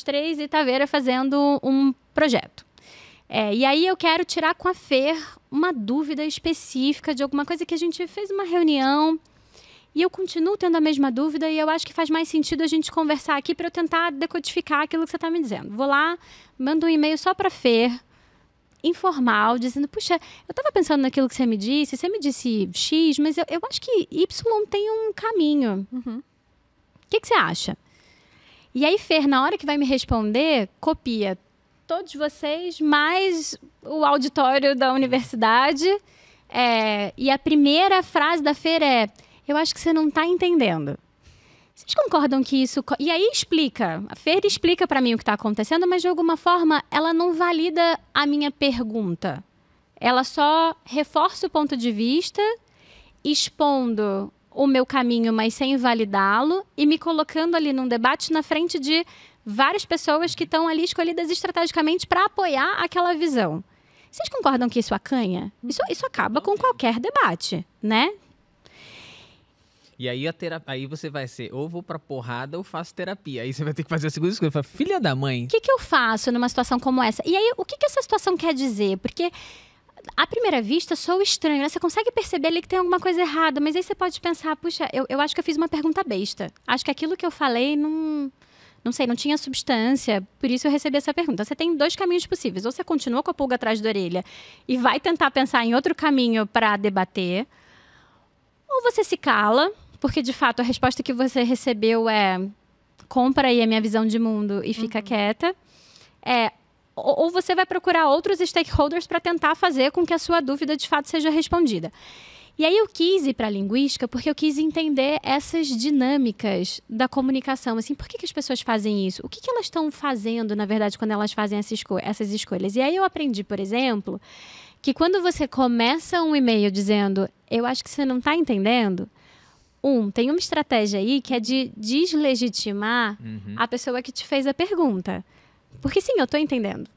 3 e Taveira fazendo um projeto. E aí eu quero tirar com a Fer uma dúvida específica de alguma coisa que a gente fez uma reunião e eu continuo tendo a mesma dúvida e eu acho que faz mais sentido a gente conversar aqui para eu tentar decodificar aquilo que você está me dizendo. Vou lá, mando um e-mail só para a Fer, informal, dizendo, puxa, eu estava pensando naquilo que você me disse X, mas eu acho que Y tem um caminho. O que você acha? E aí, Fer, na hora que vai me responder, copia todos vocês, mais o auditório da universidade. E a primeira frase da Fer é: eu acho que você não está entendendo. Vocês concordam que isso... E aí explica. A Fer explica para mim o que está acontecendo, mas de alguma forma ela não valida a minha pergunta. Ela só reforça o ponto de vista, expondo o meu caminho, mas sem validá-lo, e me colocando ali num debate na frente de várias pessoas que estão ali escolhidas estrategicamente para apoiar aquela visão. Vocês concordam que isso acanha? Isso acaba com qualquer debate, né? E aí, aí você vai ser, ou vou pra porrada ou faço terapia. Aí você vai ter que fazer a segunda escolha. Fala, filha da mãe. O que eu faço numa situação como essa? E aí, o que essa situação quer dizer? Porque à primeira vista, sou estranho, né? Você consegue perceber ali que tem alguma coisa errada, mas aí você pode pensar, puxa, eu acho que eu fiz uma pergunta besta. Acho que aquilo que eu falei não sei, não tinha substância, por isso eu recebi essa pergunta. Você tem 2 caminhos possíveis. Ou você continua com a pulga atrás da orelha e vai tentar pensar em outro caminho para debater, ou você se cala, porque de fato a resposta que você recebeu é: compra aí a minha visão de mundo e fica quieta. Ou você vai procurar outros stakeholders para tentar fazer com que a sua dúvida de fato seja respondida. E aí eu quis ir para a linguística porque eu quis entender essas dinâmicas da comunicação. Assim, por que as pessoas fazem isso? O que elas estão fazendo, na verdade, quando elas fazem essas escolhas? E aí eu aprendi, por exemplo, que quando você começa um e-mail dizendo: eu acho que você não está entendendo, tem uma estratégia aí que é de deslegitimar a pessoa que te fez a pergunta. Porque sim, eu estou entendendo.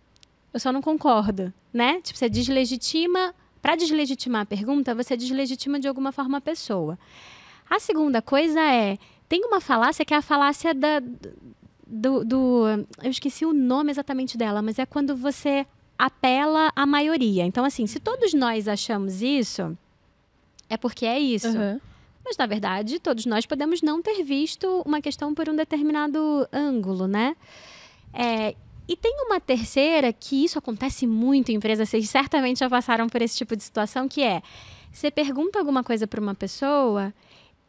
Eu só não concordo, né? Tipo, você deslegitima. Para deslegitimar a pergunta, você deslegitima de alguma forma a pessoa. A segunda coisa tem uma falácia que é a falácia eu esqueci o nome exatamente dela, mas é quando você apela à maioria. Então, assim, se todos nós achamos isso, é porque é isso. Mas, na verdade, todos nós podemos não ter visto uma questão por um determinado ângulo, né? E tem uma terceira, que isso acontece muito em empresas, vocês certamente já passaram por esse tipo de situação, que você pergunta alguma coisa para uma pessoa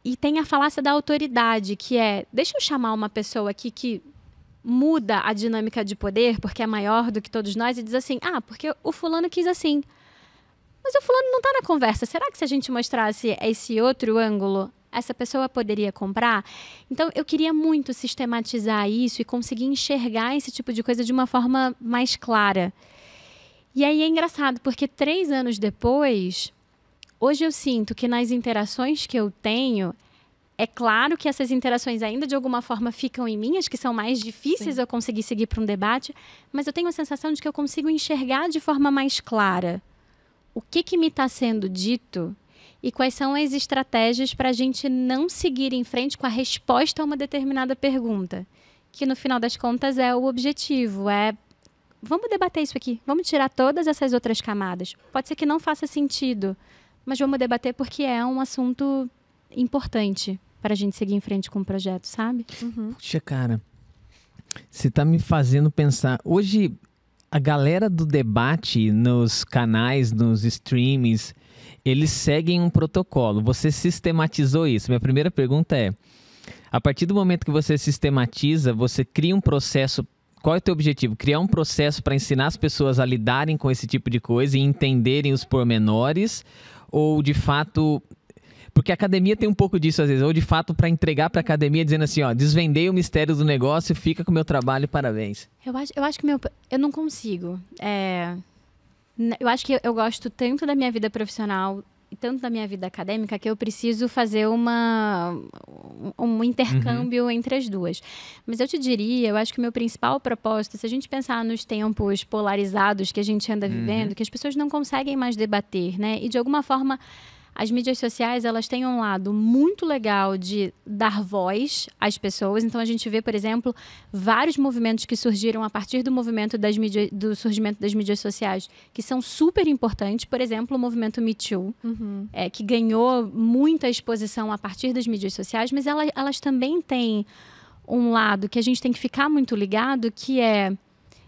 e tem a falácia da autoridade, que deixa eu chamar uma pessoa aqui que muda a dinâmica de poder, porque é maior do que todos nós, e diz assim: porque o fulano quis assim. Mas o fulano não está na conversa. Será que se a gente mostrasse esse outro ângulo, essa pessoa poderia comprar? Então, eu queria muito sistematizar isso e conseguir enxergar esse tipo de coisa de uma forma mais clara. E aí é engraçado, porque 3 anos depois, hoje eu sinto que nas interações que eu tenho, É claro que essas interações ainda de alguma forma ficam em mim, as que são mais difíceis eu conseguir seguir para um debate, mas eu tenho a sensação de que eu consigo enxergar de forma mais clara o que me está sendo dito e quais são as estratégias para a gente não seguir em frente com a resposta a uma determinada pergunta, que no final das contas é o objetivo, vamos debater isso aqui, vamos tirar todas essas outras camadas. Pode ser que não faça sentido, mas vamos debater porque é um assunto importante para a gente seguir em frente com o projeto, sabe? Puxa, cara, você tá me fazendo pensar. Hoje, a galera do debate nos canais, nos streams, eles seguem um protocolo. Você sistematizou isso. Minha primeira pergunta é, a partir do momento que você sistematiza, você cria um processo. Qual é o teu objetivo? Criar um processo para ensinar as pessoas a lidarem com esse tipo de coisa e entenderem os pormenores? Ou, de fato... Porque a academia tem um pouco disso às vezes. Ou, de fato, para entregar para a academia dizendo assim, ó, desvendei o mistério do negócio, fica com o meu trabalho, parabéns. Eu acho que eu não consigo. Eu acho que eu gosto tanto da minha vida profissional e tanto da minha vida acadêmica que eu preciso fazer um intercâmbio entre as duas. Mas eu te diria, eu acho que o meu principal propósito, se a gente pensar nos tempos polarizados que a gente anda vivendo, que as pessoas não conseguem mais debater, né? E de alguma forma... As mídias sociais, elas têm um lado muito legal de dar voz às pessoas. Então, a gente vê, por exemplo, vários movimentos que surgiram a partir do movimento do surgimento das mídias sociais, que são super importantes. Por exemplo, o movimento Me Too, que ganhou muita exposição a partir das mídias sociais, mas elas também têm um lado que a gente tem que ficar muito ligado, que é,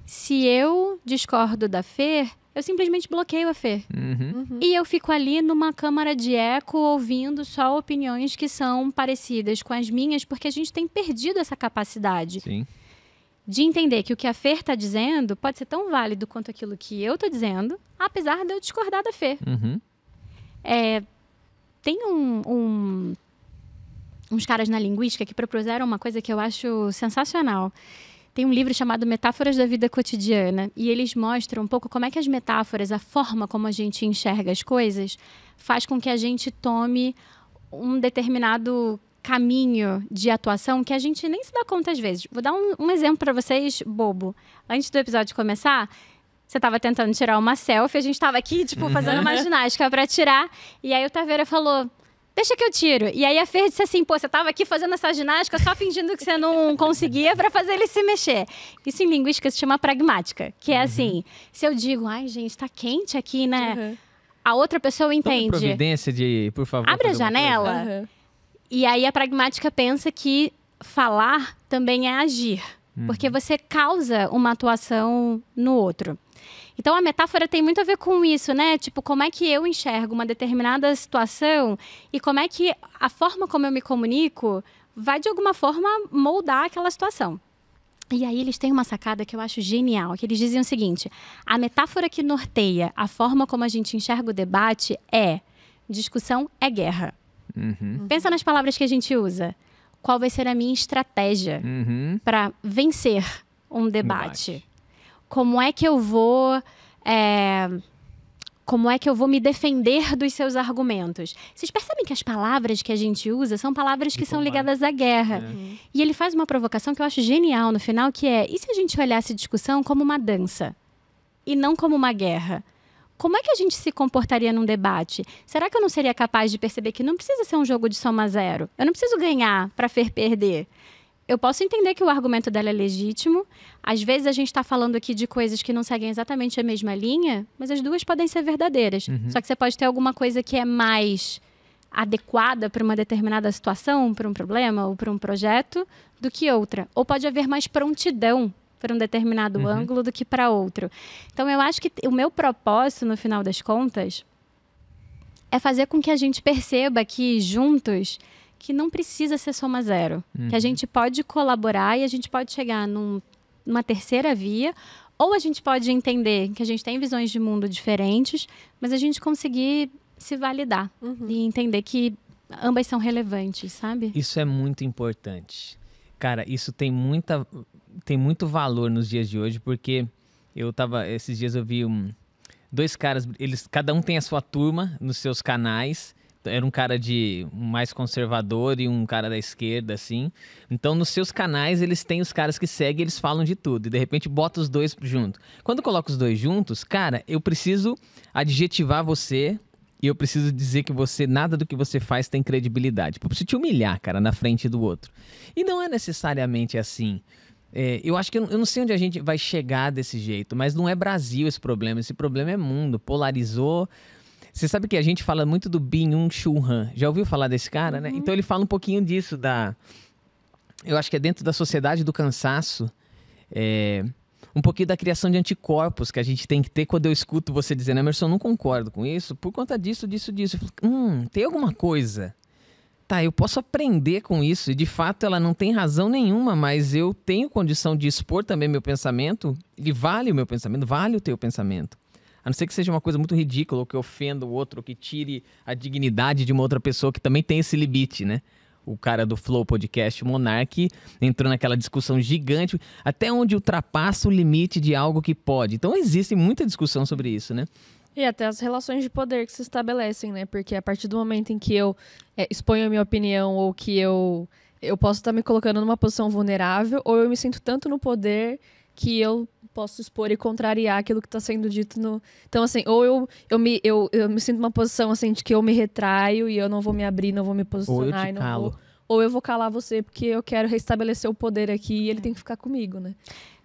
se eu discordo da Fer, eu simplesmente bloqueio a Fer. E eu fico ali numa câmara de eco ouvindo só opiniões que são parecidas com as minhas, porque a gente tem perdido essa capacidade de entender que o que a Fer está dizendo pode ser tão válido quanto aquilo que eu estou dizendo, apesar de eu discordar da Fer. Tem uns caras na linguística que propuseram uma coisa que eu acho sensacional. Tem um livro chamado Metáforas da Vida Cotidiana e eles mostram um pouco como é que as metáforas, a forma como a gente enxerga as coisas, faz com que a gente tome um determinado caminho de atuação que a gente nem se dá conta às vezes. Vou dar um exemplo para vocês, bobo. Antes do episódio começar, você estava tentando tirar uma selfie, a gente estava aqui, fazendo uma ginástica para tirar, e aí o Taveira falou... Deixa que eu tiro. E aí a Fer disse assim, você tava aqui fazendo essa ginástica só fingindo que você não conseguia para fazer ele se mexer. Isso em linguística se chama pragmática, que é assim, se eu digo, ai gente, tá quente aqui, né? A outra pessoa entende. Tome providência de, por favor. Abre a janela. E aí a pragmática pensa que falar também é agir. Porque você causa uma atuação no outro. Então, a metáfora tem muito a ver com isso, né? Tipo, como é que eu enxergo uma determinada situação e como é que a forma como eu me comunico vai, de alguma forma, moldar aquela situação. E aí, eles têm uma sacada que eu acho genial, que eles dizem o seguinte, a metáfora que norteia a forma como a gente enxerga o debate é discussão é guerra. Pensa nas palavras que a gente usa. Qual vai ser a minha estratégia para vencer um debate? Como é que eu vou me defender dos seus argumentos? Vocês percebem que as palavras que a gente usa são palavras que são ligadas à guerra. E ele faz uma provocação que eu acho genial no final, que é, e se a gente olhasse discussão como uma dança e não como uma guerra? Como é que a gente se comportaria num debate? Será que eu não seria capaz de perceber que não precisa ser um jogo de soma zero? Eu não preciso ganhar para Fer perder. Eu posso entender que o argumento dela é legítimo. Às vezes a gente está falando aqui de coisas que não seguem exatamente a mesma linha, mas as duas podem ser verdadeiras. Só que você pode ter alguma coisa que é mais adequada para uma determinada situação, para um problema ou para um projeto, do que outra. Ou pode haver mais prontidão para um determinado ângulo do que para outro. Então, eu acho que o meu propósito, no final das contas, é fazer com que a gente perceba que, juntos, que não precisa ser soma zero. Que a gente pode colaborar e a gente pode chegar numa terceira via, ou a gente pode entender que a gente tem visões de mundo diferentes, mas a gente conseguir se validar e entender que ambas são relevantes, sabe? Isso é muito importante. Cara, isso tem muito valor nos dias de hoje, porque esses dias eu vi dois caras, cada um tem a sua turma nos seus canais, era um cara mais conservador e um cara da esquerda, assim. Então, nos seus canais, eles têm os caras que seguem, eles falam de tudo. E, de repente, bota os dois junto. Quando eu coloco os dois juntos, cara, eu preciso adjetivar você e eu preciso dizer que nada do que você faz tem credibilidade. Tipo, eu preciso te humilhar, cara, na frente do outro. E não é necessariamente assim. Eu acho que eu não sei onde a gente vai chegar desse jeito, mas não é Brasil esse problema é mundo, polarizou. Você sabe que a gente fala muito do Byung-Chul Han, já ouviu falar desse cara, né? Então ele fala um pouquinho disso, eu acho que é dentro da sociedade do cansaço, um pouquinho da criação de anticorpos que a gente tem que ter quando eu escuto você dizendo, Emerson, eu não concordo com isso, por conta disso. Eu falo, tem alguma coisa. Tá, eu posso aprender com isso, e de fato ela não tem razão nenhuma, mas eu tenho condição de expor também meu pensamento, e vale o meu pensamento, vale o teu pensamento. A não ser que seja uma coisa muito ridícula, ou que ofenda o outro, ou que tire a dignidade de uma outra pessoa que também tem esse limite, né? O cara do Flow Podcast, o Monark, entrou naquela discussão gigante, até onde ultrapassa o limite de algo que pode. Então existe muita discussão sobre isso, né? E até as relações de poder que se estabelecem, né? Porque a partir do momento em que eu exponho a minha opinião ou que eu posso estar me colocando numa posição vulnerável, ou eu me sinto tanto no poder que eu posso expor e contrariar aquilo que está sendo dito no... Então, assim, ou eu me sinto numa posição, assim, de que eu me retraio e eu não vou me abrir, não vou me posicionar. Ou eu te calo. Ou eu vou calar você porque eu quero restabelecer o poder aqui e ele tem que ficar comigo, né?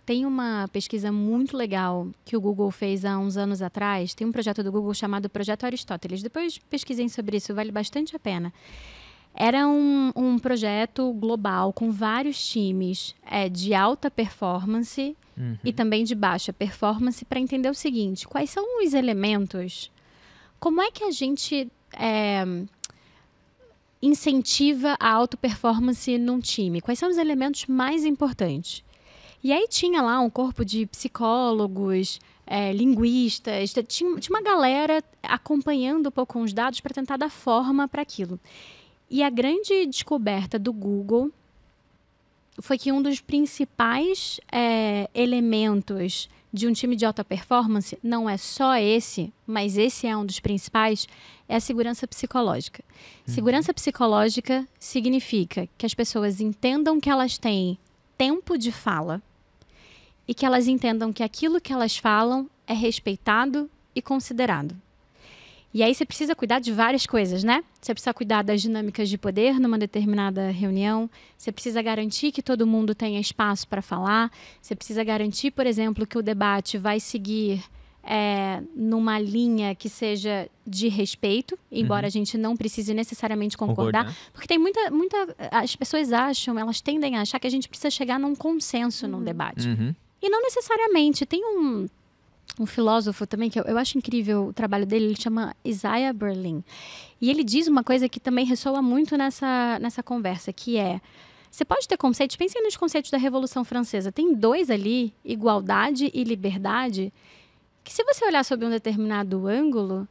Tem uma pesquisa muito legal que o Google fez há uns anos atrás. Tem um projeto do Google chamado Projeto Aristóteles. Depois pesquisem sobre isso, vale bastante a pena. Era um projeto global com vários times de alta performance e também de baixa performance para entender o seguinte, quais são os elementos, como é que a gente incentiva a alta performance num time? Quais são os elementos mais importantes? E aí tinha lá um corpo de psicólogos, linguistas, tinha uma galera acompanhando um pouco os dados para tentar dar forma para aquilo. E a grande descoberta do Google foi que um dos principais elementos de um time de alta performance, não é só esse, mas esse é um dos principais, é a segurança psicológica. Segurança psicológica significa que as pessoas entendam que elas têm tempo de fala, e que elas entendam que aquilo que elas falam é respeitado e considerado. E aí você precisa cuidar de várias coisas, né? Você precisa cuidar das dinâmicas de poder numa determinada reunião, você precisa garantir que todo mundo tenha espaço para falar, você precisa garantir, por exemplo, que o debate vai seguir numa linha que seja de respeito, embora a gente não precise necessariamente concordar. Porque tem as pessoas elas tendem a achar que a gente precisa chegar num consenso num debate. E não necessariamente. Tem um filósofo também, que eu acho incrível o trabalho dele, ele chama Isaiah Berlin. E ele diz uma coisa que também ressoa muito nessa conversa, que você pode ter conceitos, pensem nos conceitos da Revolução Francesa, tem dois ali, igualdade e liberdade, que se você olhar sob um determinado ângulo,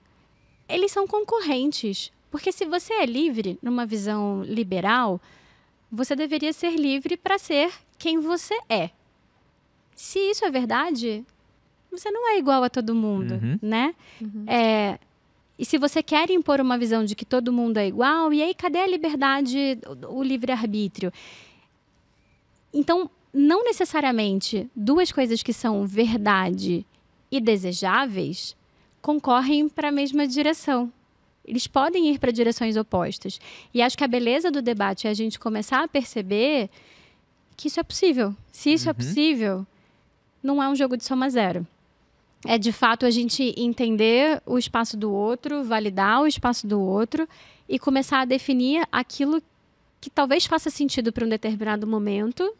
eles são concorrentes. Porque se você é livre, numa visão liberal, você deveria ser livre para ser quem você é. Se isso é verdade, você não é igual a todo mundo, né? E se você quer impor uma visão de que todo mundo é igual, e aí cadê a liberdade, o livre-arbítrio? Então, não necessariamente duas coisas que são verdade e desejáveis concorrem para a mesma direção. Eles podem ir para direções opostas. E acho que a beleza do debate é a gente começar a perceber que isso é possível. Se isso é possível, não é um jogo de soma zero. É, de fato, a gente entender o espaço do outro, validar o espaço do outro e começar a definir aquilo que talvez faça sentido para um determinado momento,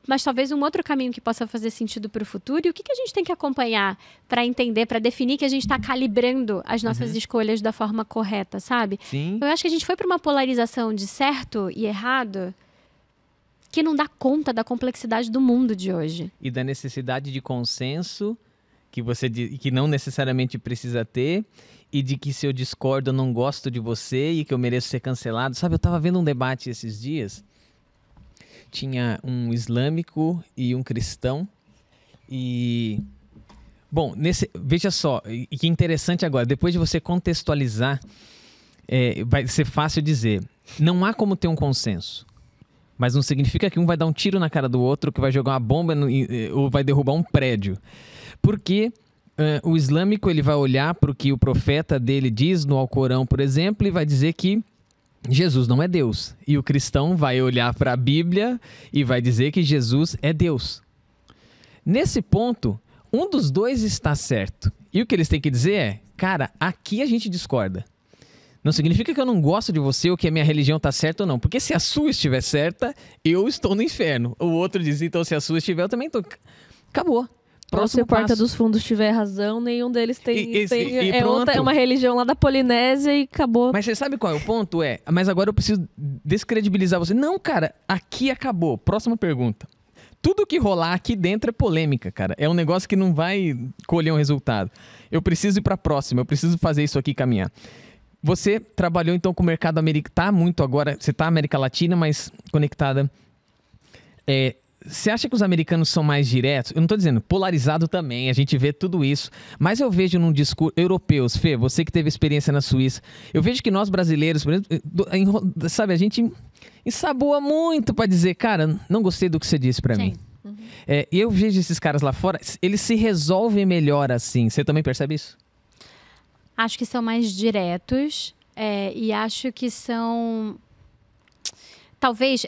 mas talvez um outro caminho que possa fazer sentido para o futuro. E o que a gente tem que acompanhar para entender, para definir que a gente está calibrando as nossas escolhas da forma correta, sabe? Sim. Eu acho que a gente foi para uma polarização de certo e errado que não dá conta da complexidade do mundo de hoje. E da necessidade de consenso que não necessariamente precisa ter, e de que se eu discordo eu não gosto de você e que eu mereço ser cancelado. Sabe, eu estava vendo um debate esses dias, tinha um islâmico e um cristão, e... Bom, veja só, e que interessante agora, depois de você contextualizar, vai ser fácil dizer. Não há como ter um consenso. Mas não significa que um vai dar um tiro na cara do outro, que vai jogar uma bomba ou vai derrubar um prédio. Porque o islâmico ele vai olhar para o que o profeta dele diz no Alcorão, por exemplo, e vai dizer que Jesus não é Deus. E o cristão vai olhar para a Bíblia e vai dizer que Jesus é Deus. Nesse ponto, um dos dois está certo. E o que eles têm que dizer é, cara, aqui a gente discorda. Não significa que eu não gosto de você ou que a minha religião está certa ou não. Porque se a sua estiver certa, eu estou no inferno. O outro diz, então se a sua estiver, eu também estou. Acabou. Próximo se o Porta dos Fundos tiver razão, nenhum deles tem. É uma religião lá da Polinésia e acabou. Mas você sabe qual é o ponto? Mas agora eu preciso descredibilizar você. Não, cara, aqui acabou. Próxima pergunta. Tudo que rolar aqui dentro é polêmica, cara. É um negócio que não vai colher um resultado. Eu preciso ir para a próxima, eu preciso fazer isso aqui caminhar. Você trabalhou então com o mercado americano, tá muito agora, você tá na América Latina, mas conectada. Você acha que os americanos são mais diretos? Eu não estou dizendo, polarizado também, a gente vê tudo isso. Mas eu vejo num discurso... Europeus, Fê, você que teve experiência na Suíça, eu vejo que nós brasileiros, por exemplo, sabe, a gente ensaboa muito para dizer, cara, não gostei do que você disse para mim. Uhum. E eu vejo esses caras lá fora, eles se resolvem melhor assim. Você também percebe isso? Acho que são mais diretos e acho que são... Talvez,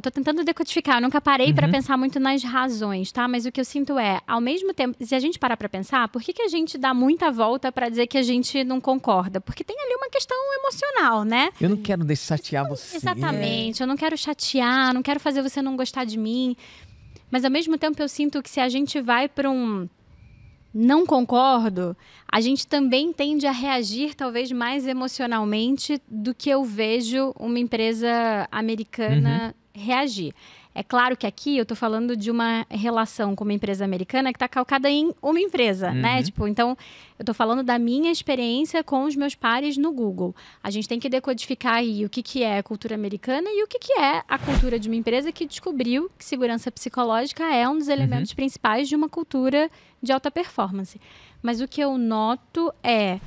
tô tentando decodificar, eu nunca parei para pensar muito nas razões, tá? Mas o que eu sinto ao mesmo tempo, se a gente parar para pensar, por que a gente dá muita volta para dizer que a gente não concorda? Porque tem ali uma questão emocional, né? Eu não quero chatear você. Exatamente, eu não quero chatear, não quero fazer você não gostar de mim. Mas ao mesmo tempo eu sinto que se a gente vai para um não concordo, a gente também tende a reagir talvez mais emocionalmente do que eu vejo uma empresa americana reagir. É claro que aqui eu estou falando de uma relação com uma empresa americana que está calcada em uma empresa, né? Tipo, então, eu estou falando da minha experiência com os meus pares no Google. A gente tem que decodificar aí o que é a cultura americana e o que é a cultura de uma empresa que descobriu que segurança psicológica é um dos elementos principais de uma cultura de alta performance. Mas o que eu noto é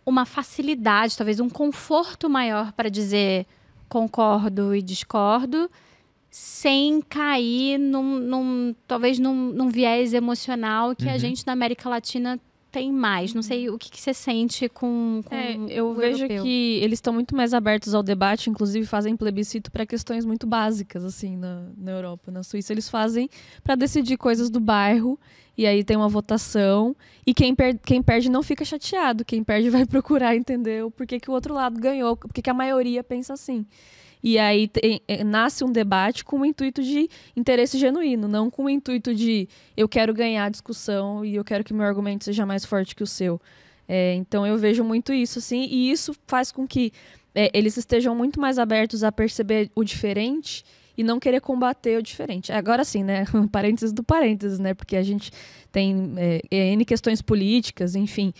uma facilidade, talvez um conforto maior para dizer concordo e discordo, sem cair talvez num viés emocional que a gente na América Latina tem mais. Não sei o que você sente com eu vejo europeu. Que eles estão muito mais abertos ao debate, inclusive fazem plebiscito para questões muito básicas, assim, na Europa. Na Suíça eles fazem para decidir coisas do bairro, e aí tem uma votação, e quem perde não fica chateado, quem perde vai procurar entender o porquê que o outro lado ganhou, porque que a maioria pensa assim. E aí nasce um debate com o intuito de interesse genuíno, não com o intuito de eu quero ganhar a discussão e eu quero que meu argumento seja mais forte que o seu. Então eu vejo muito isso, assim, e isso faz com que eles estejam muito mais abertos a perceber o diferente e não querer combater o diferente. Agora sim, né? Parênteses do parênteses, né? Porque a gente tem N questões políticas, enfim,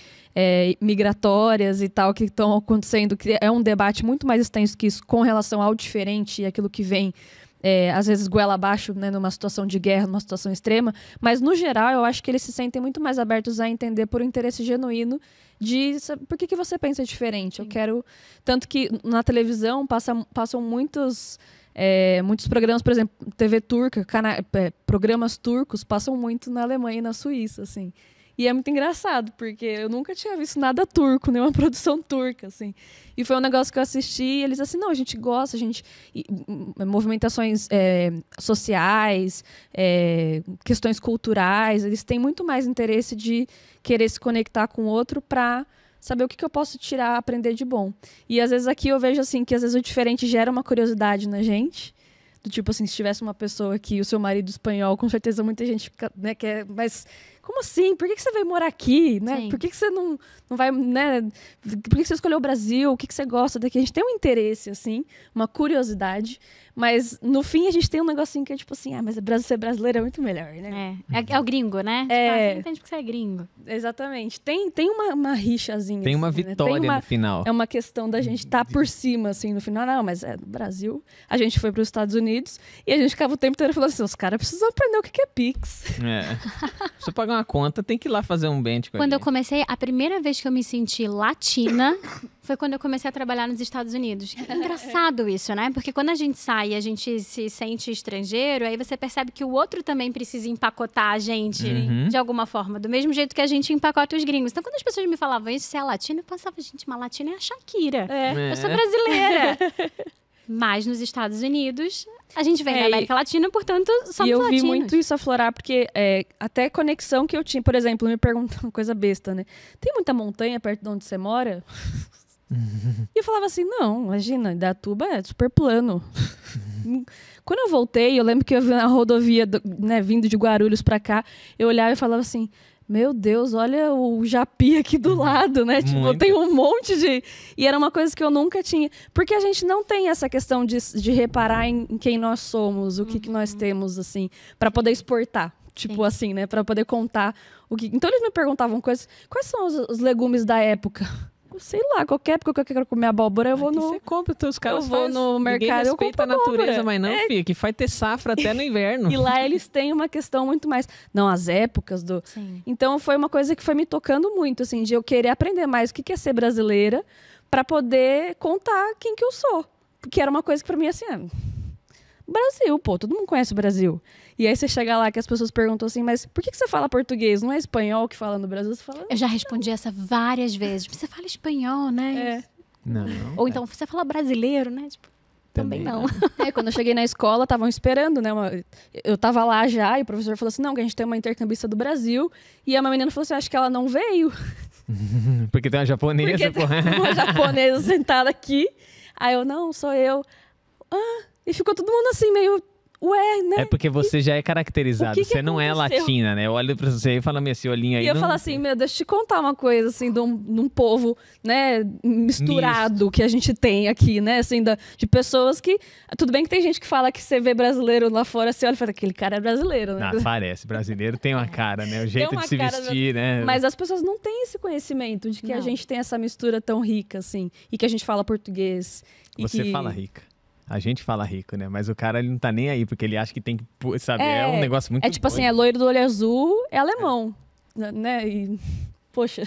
migratórias e tal, que estão acontecendo, que é um debate muito mais extenso que isso com relação ao diferente e aquilo que vem, às vezes, goela abaixo, né? Numa situação de guerra, numa situação extrema. Mas, no geral, eu acho que eles se sentem muito mais abertos a entender por um interesse genuíno de por que você pensa diferente. Sim. Eu quero... Tanto que na televisão passam muitos programas, por exemplo, TV turca, programas turcos passam muito na Alemanha e na Suíça, assim. E é muito engraçado, porque eu nunca tinha visto nada turco, nenhuma produção turca, assim. E foi um negócio que eu assisti e eles assim, não, a gente gosta, movimentações sociais, questões culturais, eles têm muito mais interesse de querer se conectar com o outro para saber o que eu posso aprender de bom. E às vezes aqui eu vejo assim, que às vezes o diferente gera uma curiosidade na gente, do tipo assim, se tivesse uma pessoa aqui, o seu marido espanhol, com certeza muita gente fica, né, quer, mas como assim? Por que você veio morar aqui? Né? Por que você não vai, né? Por que você escolheu o Brasil? O que você gosta daqui? A gente tem um interesse, assim, uma curiosidade, mas no fim a gente tem um negocinho que é tipo assim, mas ser brasileiro é muito melhor, né? É o gringo, né? Você entende que você é gringo. Exatamente. Tem uma rixazinha. Tem uma vitória no final. É uma questão da gente estar por cima, assim, no final. Não, mas no Brasil, a gente foi para os Estados Unidos e a gente ficava o tempo inteiro falando assim, os caras precisam aprender o que é Pix. Se eu pagar uma conta, tem que ir lá fazer um bench com Quando eu comecei, a primeira vez que eu me senti latina foi quando eu comecei a trabalhar nos Estados Unidos. É engraçado isso, né? Porque quando a gente sai e a gente se sente estrangeiro, aí você percebe que o outro também precisa empacotar a gente de alguma forma. Do mesmo jeito que a gente empacota os gringos. Então, quando as pessoas me falavam isso, se é latina, eu pensava, gente, uma latina é a Shakira. Eu sou brasileira. Mas nos Estados Unidos, a gente vem da América Latina, portanto, somos latinos. E eu vi muito isso aflorar, porque até conexão que eu tinha, por exemplo, me perguntam uma coisa besta, né? Tem muita montanha perto de onde você mora? E eu falava assim, não, imagina, Indaiatuba é super plano. Quando eu voltei, eu lembro que eu vi na rodovia, né, vindo de Guarulhos pra cá, eu olhava e falava assim, meu Deus, olha o Japi aqui do lado, né? Tipo, tem um monte de... E era uma coisa que eu nunca tinha. Porque a gente não tem essa questão de reparar em quem nós somos, o que nós temos, assim, pra poder exportar. Tipo assim, né? Pra poder contar o que... Então eles me perguntavam coisas... Quais são os legumes da época? Sei lá, qualquer época que eu quero comer abóbora, eu vou no... Você compra, os caras vou no mercado, eu compro a natureza, mas não, filha, que vai ter safra até no inverno. E lá eles têm uma questão muito mais... Não, as épocas do... Sim. Então foi uma coisa que foi me tocando muito, assim, de eu querer aprender mais o que é ser brasileira pra poder contar quem que eu sou. Porque era uma coisa que pra mim, assim, Brasil, pô, todo mundo conhece o Brasil. E aí você chega lá que as pessoas perguntam assim, mas por que você fala português? Não é espanhol que fala no Brasil? Você fala... Eu já respondi essa várias vezes. Você fala espanhol, né? Não. Ou então, você fala brasileiro, né? Tipo, também não. Quando eu cheguei na escola, estavam esperando, né? Eu tava lá já e o professor falou assim, não, que a gente tem uma intercambista do Brasil. E a minha menina falou assim, acho que ela não veio. Porque tem uma japonesa, Porque tem uma japonesa sentada aqui. Aí eu, não, sou eu. E ficou todo mundo assim, meio... Ué, né? É porque você já é caracterizado, você não é latina, né? Eu olho pra você e falo esse olhinho aí. E eu falo assim, deixa eu te contar uma coisa, assim, de um povo, né, misturado que a gente tem aqui, né? Assim, de pessoas que... Tudo bem que tem gente que fala que você vê brasileiro lá fora, você olha e fala, aquele cara é brasileiro, né? Não, parece. Brasileiro tem uma cara, né? O jeito de se vestir, né? Mas as pessoas não têm esse conhecimento de que a gente tem essa mistura tão rica, assim. E que a gente fala português. Você fala rica. A gente fala rico, né? Mas o cara, ele não tá nem aí, porque ele acha que tem que, sabe? É um negócio muito tipo assim, é loiro do olho azul, é alemão, né? E, poxa.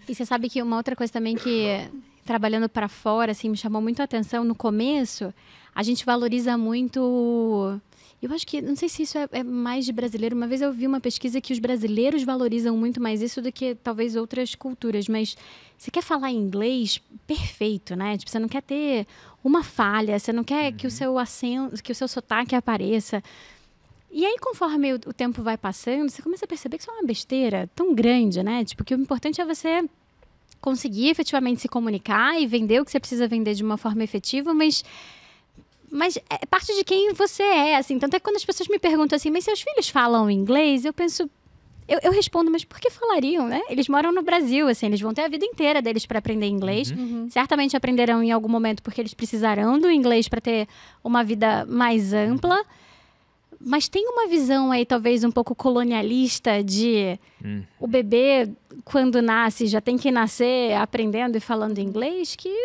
E você sabe que uma outra coisa também que, trabalhando pra fora, assim, me chamou muito a atenção, no começo, a gente valoriza muito... Eu acho que, não sei se isso é mais de brasileiro, uma vez eu vi uma pesquisa que os brasileiros valorizam muito mais isso do que talvez outras culturas, mas você quer falar inglês perfeito, né? Tipo, você não quer ter uma falha, você não quer que o seu acento, que o seu sotaque apareça. E aí, conforme o tempo vai passando, você começa a perceber que isso é uma besteira tão grande, né? Tipo, que o importante é você conseguir efetivamente se comunicar e vender o que você precisa vender de uma forma efetiva, mas é parte de quem você é, assim. Tanto é que quando as pessoas me perguntam assim, mas seus filhos falam inglês? Eu penso... Eu respondo, mas por que falariam, né? Eles moram no Brasil, assim, eles vão ter a vida inteira deles para aprender inglês. Certamente aprenderão em algum momento porque eles precisarão do inglês para ter uma vida mais ampla. Mas tem uma visão aí, talvez, um pouco colonialista de o bebê, quando nasce, já tem que nascer aprendendo e falando inglês, que...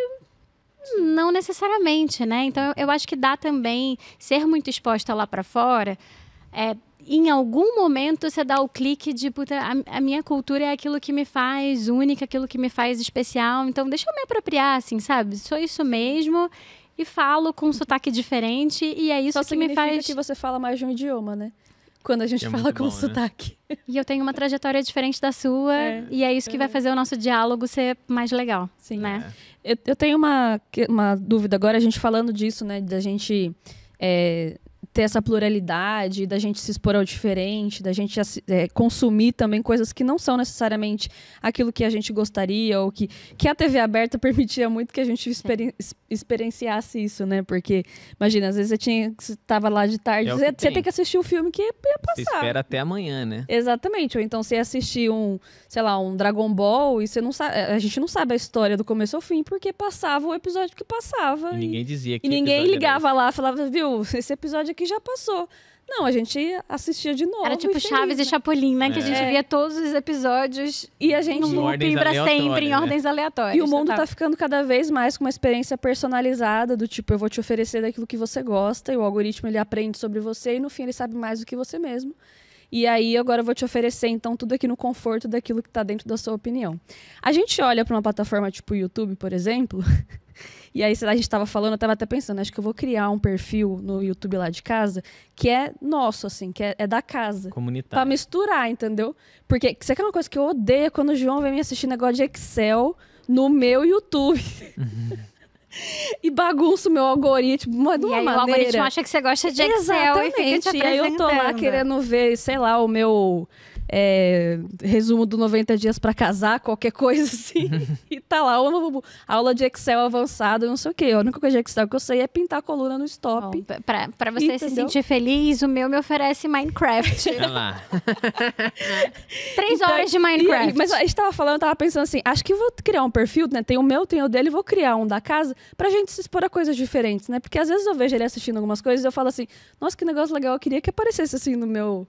Não necessariamente, né? Então, eu acho que dá também ser muito exposta lá para fora. Em algum momento, você dá o clique de, puta, a minha cultura é aquilo que me faz única, aquilo que me faz especial. Então, deixa eu me apropriar, assim, sabe? Sou isso mesmo e falo com um sotaque diferente e é isso que me faz... que você fala mais de um idioma, né? Quando a gente fala com sotaque. E eu tenho uma trajetória diferente da sua e é isso que vai fazer o nosso diálogo ser mais legal, sim, né? Eu tenho uma dúvida agora, a gente falando disso, né? Da gente ter essa pluralidade, da gente se expor ao diferente, da gente consumir também coisas que não são necessariamente aquilo que a gente gostaria, ou que a TV aberta permitia muito que a gente experienciasse isso, né? Porque, imagina, às vezes você estava lá de tarde, você tem que assistir um filme que ia passar. Você espera até amanhã, né? Exatamente. Ou então você assistir um Dragon Ball e você não sabe, a gente não sabe a história do começo ao fim, porque passava o episódio que passava. E ninguém dizia que e ninguém ligava lá, falava, viu, esse episódio aqui já passou. Não, a gente assistia de novo. Era tipo Chaves e Chapolin, né? Que a gente via todos os episódios e a gente num looping pra sempre, em ordens aleatórias. E o mundo tá ficando cada vez mais com uma experiência personalizada, do tipo, eu vou te oferecer daquilo que você gosta, e o algoritmo ele aprende sobre você, e no fim ele sabe mais do que você mesmo. E aí, agora eu vou te oferecer, então, tudo aqui no conforto daquilo que está dentro da sua opinião. A gente olha para uma plataforma tipo o YouTube, por exemplo, e aí a gente estava falando, eu estava até pensando, acho que eu vou criar um perfil no YouTube lá de casa, que é nosso, assim, que é da casa. Comunitário. Pra misturar, entendeu? Porque isso aqui é uma coisa que eu odeio quando o João vem me assistir negócio de Excel no meu YouTube. E bagunça o meu algoritmo de uma maneira. O algoritmo acha que você gosta de Excel. Exatamente. E fica te apresentando. E aí eu tô lá querendo ver, sei lá, o meu resumo do 90 dias pra casar, qualquer coisa assim. E tá lá, aula de Excel avançado, não sei o quê. A única coisa de Excel que eu sei é pintar a coluna no stop. Bom, pra você se sentir feliz, o meu me oferece Minecraft. Olha lá. 3 horas de Minecraft. Mas a gente tava falando, eu tava pensando assim, acho que eu vou criar um perfil, né? Tem o meu, tem o dele, vou criar um da casa pra gente se expor a coisas diferentes, né? Porque às vezes eu vejo ele assistindo algumas coisas e eu falo assim, nossa, que negócio legal, eu queria que aparecesse assim no meu...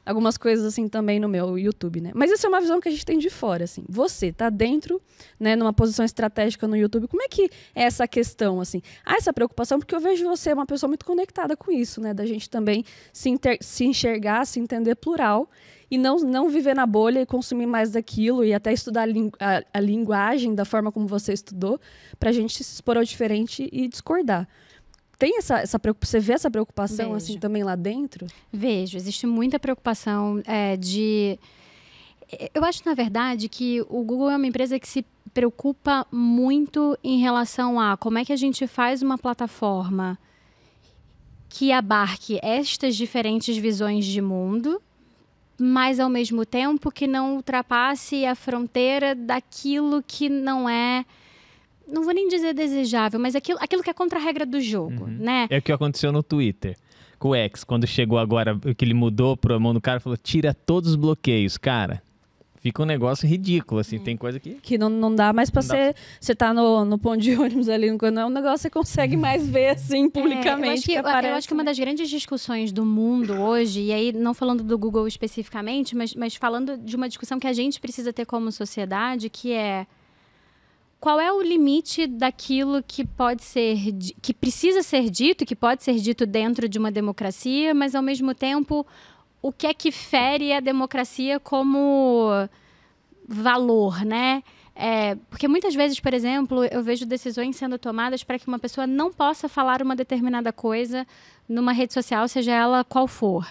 Algumas coisas assim também no meu YouTube, né? Mas isso é uma visão que a gente tem de fora, assim. Você tá dentro, né, numa posição estratégica no YouTube. Como é que é essa questão, assim? Há essa preocupação porque eu vejo você uma pessoa muito conectada com isso, né? Da gente também se enxergar, se entender plural e não viver na bolha e consumir mais daquilo e até estudar a linguagem da forma como você estudou pra gente se expor ao diferente e discordar. Tem essa preocupação, você vê essa preocupação assim também lá dentro? Vejo, existe muita preocupação de... Eu acho, na verdade, que o Google é uma empresa que se preocupa muito em relação a como é que a gente faz uma plataforma que abarque estas diferentes visões de mundo, mas, ao mesmo tempo, que não ultrapasse a fronteira daquilo que não é... Não vou nem dizer desejável, mas aquilo que é contra a regra do jogo, né? É o que aconteceu no Twitter, com o X, quando chegou agora, que ele mudou para a mão do cara, falou, tira todos os bloqueios, cara. Fica um negócio ridículo, assim, tem coisa que não dá mais pra você tá no ponto de ônibus ali, quando é um negócio que você consegue mais ver, assim, publicamente. Eu acho que uma das grandes discussões do mundo hoje, e aí não falando do Google especificamente, mas falando de uma discussão que a gente precisa ter como sociedade, que é... Qual é o limite daquilo que que precisa ser dito, que pode ser dito dentro de uma democracia, mas, ao mesmo tempo, o que é que fere a democracia como valor, né? Porque muitas vezes, por exemplo, eu vejo decisões sendo tomadas para que uma pessoa não possa falar uma determinada coisa numa rede social, seja ela qual for.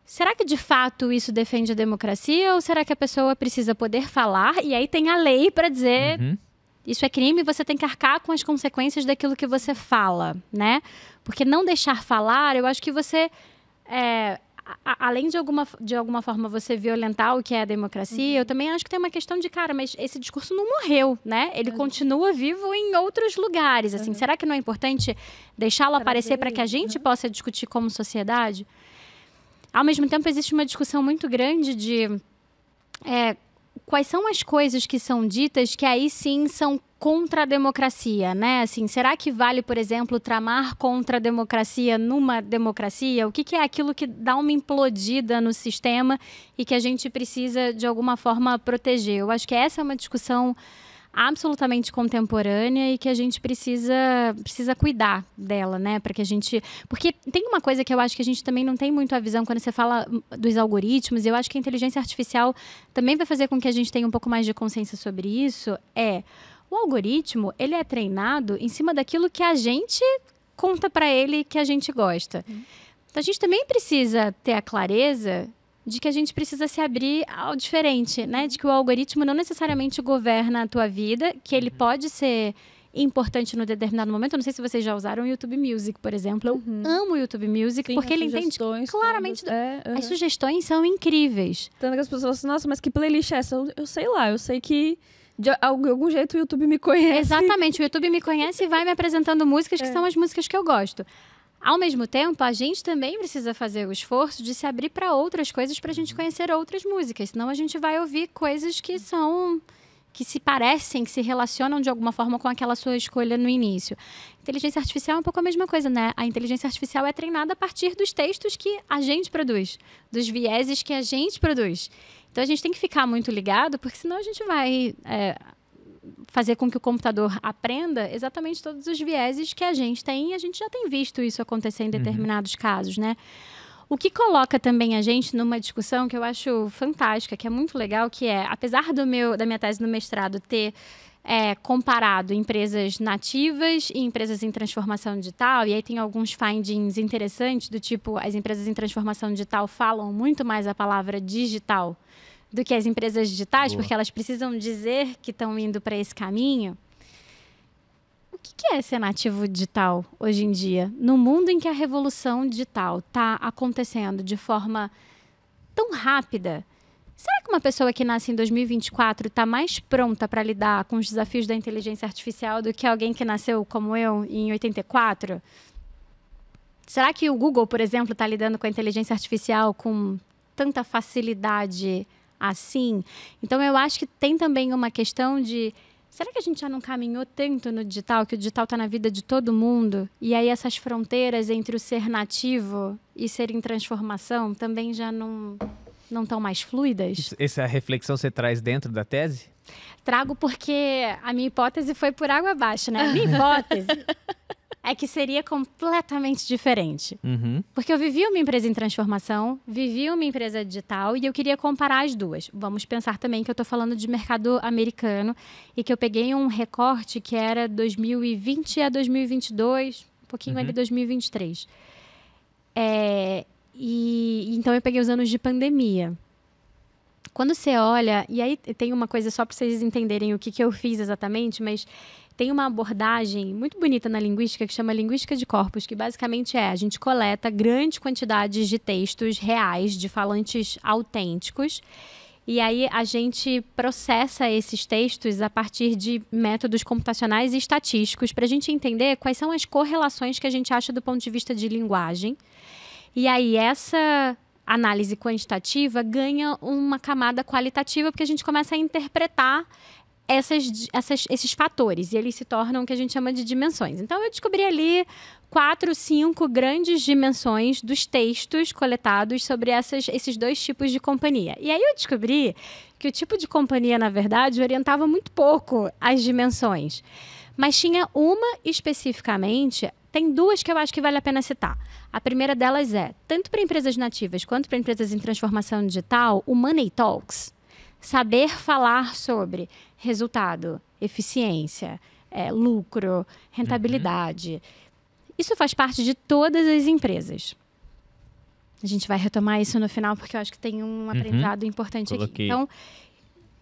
Será que, de fato, isso defende a democracia? Ou será que a pessoa precisa poder falar e aí tem a lei para dizer isso é crime e você tem que arcar com as consequências daquilo que você fala, né? Porque não deixar falar, eu acho que você... além de alguma forma você violentar o que é a democracia, eu também acho que tem uma questão de, cara, mas esse discurso não morreu, né? Ele continua vivo em outros lugares, assim. Será que não é importante deixá-lo aparecer para que a gente possa discutir como sociedade? Ao mesmo tempo, existe uma discussão muito grande de quais são as coisas que são ditas que aí sim são contra a democracia, né? Assim, será que vale, por exemplo, tramar contra a democracia numa democracia? O que é aquilo que dá uma implodida no sistema e que a gente precisa, de alguma forma, proteger? Eu acho que essa é uma discussão absolutamente contemporânea e que a gente precisa cuidar dela, né? Para que a gente... Porque tem uma coisa que eu acho que a gente também não tem muito a visão quando você fala dos algoritmos, e eu acho que a inteligência artificial também vai fazer com que a gente tenha um pouco mais de consciência sobre isso, o algoritmo, ele é treinado em cima daquilo que a gente conta para ele que a gente gosta. Então, a gente também precisa ter a clareza de que a gente precisa se abrir ao diferente, né? De que o algoritmo não necessariamente governa a tua vida, que ele pode ser importante no determinado momento. Eu não sei se vocês já usaram o YouTube Music, por exemplo. Eu amo o YouTube Music, porque ele entende claramente... As sugestões são incríveis. Tanto que as pessoas falam assim, nossa, mas que playlist é essa? Eu sei lá, eu sei que... De algum jeito o YouTube me conhece. Exatamente, o YouTube me conhece e vai me apresentando músicas que são as músicas que eu gosto. Ao mesmo tempo, a gente também precisa fazer o esforço de se abrir para outras coisas para a gente conhecer outras músicas. Senão a gente vai ouvir coisas que se parecem, que se relacionam de alguma forma com aquela sua escolha no início. Inteligência artificial é um pouco a mesma coisa, né? A inteligência artificial é treinada a partir dos textos que a gente produz, dos vieses que a gente produz. Então a gente tem que ficar muito ligado, porque senão a gente vai... fazer com que o computador aprenda exatamente todos os vieses que a gente tem, e a gente já tem visto isso acontecer em determinados casos, né? O que coloca também a gente numa discussão que eu acho fantástica, que é muito legal, que é, apesar da minha tese no mestrado ter comparado empresas nativas e empresas em transformação digital, e aí tem alguns findings interessantes, do tipo, as empresas em transformação digital falam muito mais a palavra digital do que as empresas digitais, porque elas precisam dizer que estão indo para esse caminho. O que é ser nativo digital hoje em dia? No mundo em que a revolução digital está acontecendo de forma tão rápida, será que uma pessoa que nasce em 2024 está mais pronta para lidar com os desafios da inteligência artificial do que alguém que nasceu como eu em 84? Será que o Google, por exemplo, está lidando com a inteligência artificial com tanta facilidade assim? Então, eu acho que tem também uma questão de... Será que a gente já não caminhou tanto no digital, que o digital está na vida de todo mundo? E aí essas fronteiras entre o ser nativo e ser em transformação também já não estão mais fluidas? Essa reflexão você traz dentro da tese? Trago porque a minha hipótese foi por água abaixo, né? A minha hipótese é que seria completamente diferente. Uhum. Porque eu vivi uma empresa em transformação, vivi uma empresa digital e eu queria comparar as duas. Vamos pensar também que eu estou falando de mercado americano e que eu peguei um recorte que era 2020 a 2022, um pouquinho ali 2023. Então eu peguei os anos de pandemia. Quando você olha, e aí tem uma coisa só para vocês entenderem o que eu fiz exatamente, mas tem uma abordagem muito bonita na linguística que chama linguística de corpos, que basicamente a gente coleta grandes quantidades de textos reais, de falantes autênticos, e aí a gente processa esses textos a partir de métodos computacionais e estatísticos para a gente entender quais são as correlações que a gente acha do ponto de vista de linguagem. E aí essa análise quantitativa ganha uma camada qualitativa porque a gente começa a interpretar esses fatores, e eles se tornam o que a gente chama de dimensões. Então, eu descobri ali 4, 5 grandes dimensões dos textos coletados sobre esses dois tipos de companhia. E aí eu descobri que o tipo de companhia, na verdade, orientava muito pouco as dimensões. Mas tinha uma especificamente, tem duas que eu acho que vale a pena citar. A primeira delas é, tanto para empresas nativas quanto para empresas em transformação digital, o Money Talks. Saber falar sobre resultado, eficiência, lucro, rentabilidade. Isso faz parte de todas as empresas. A gente vai retomar isso no final, porque eu acho que tem um aprendizado importante aqui. Então,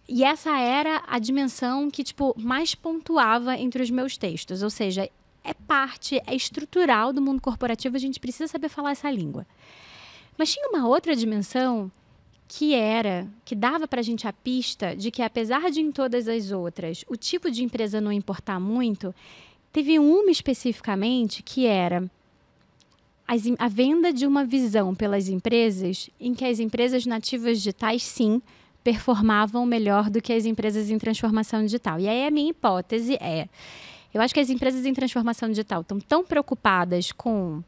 e essa era a dimensão que mais pontuava entre os meus textos. Ou seja, é estrutural do mundo corporativo, a gente precisa saber falar essa língua. Mas tinha uma outra dimensão que dava para a gente a pista de que, apesar de em todas as outras o tipo de empresa não importar muito, teve uma especificamente que era a venda de uma visão pelas empresas em que as empresas nativas digitais, sim, performavam melhor do que as empresas em transformação digital. E aí a minha hipótese eu acho que as empresas em transformação digital estão tão preocupadas com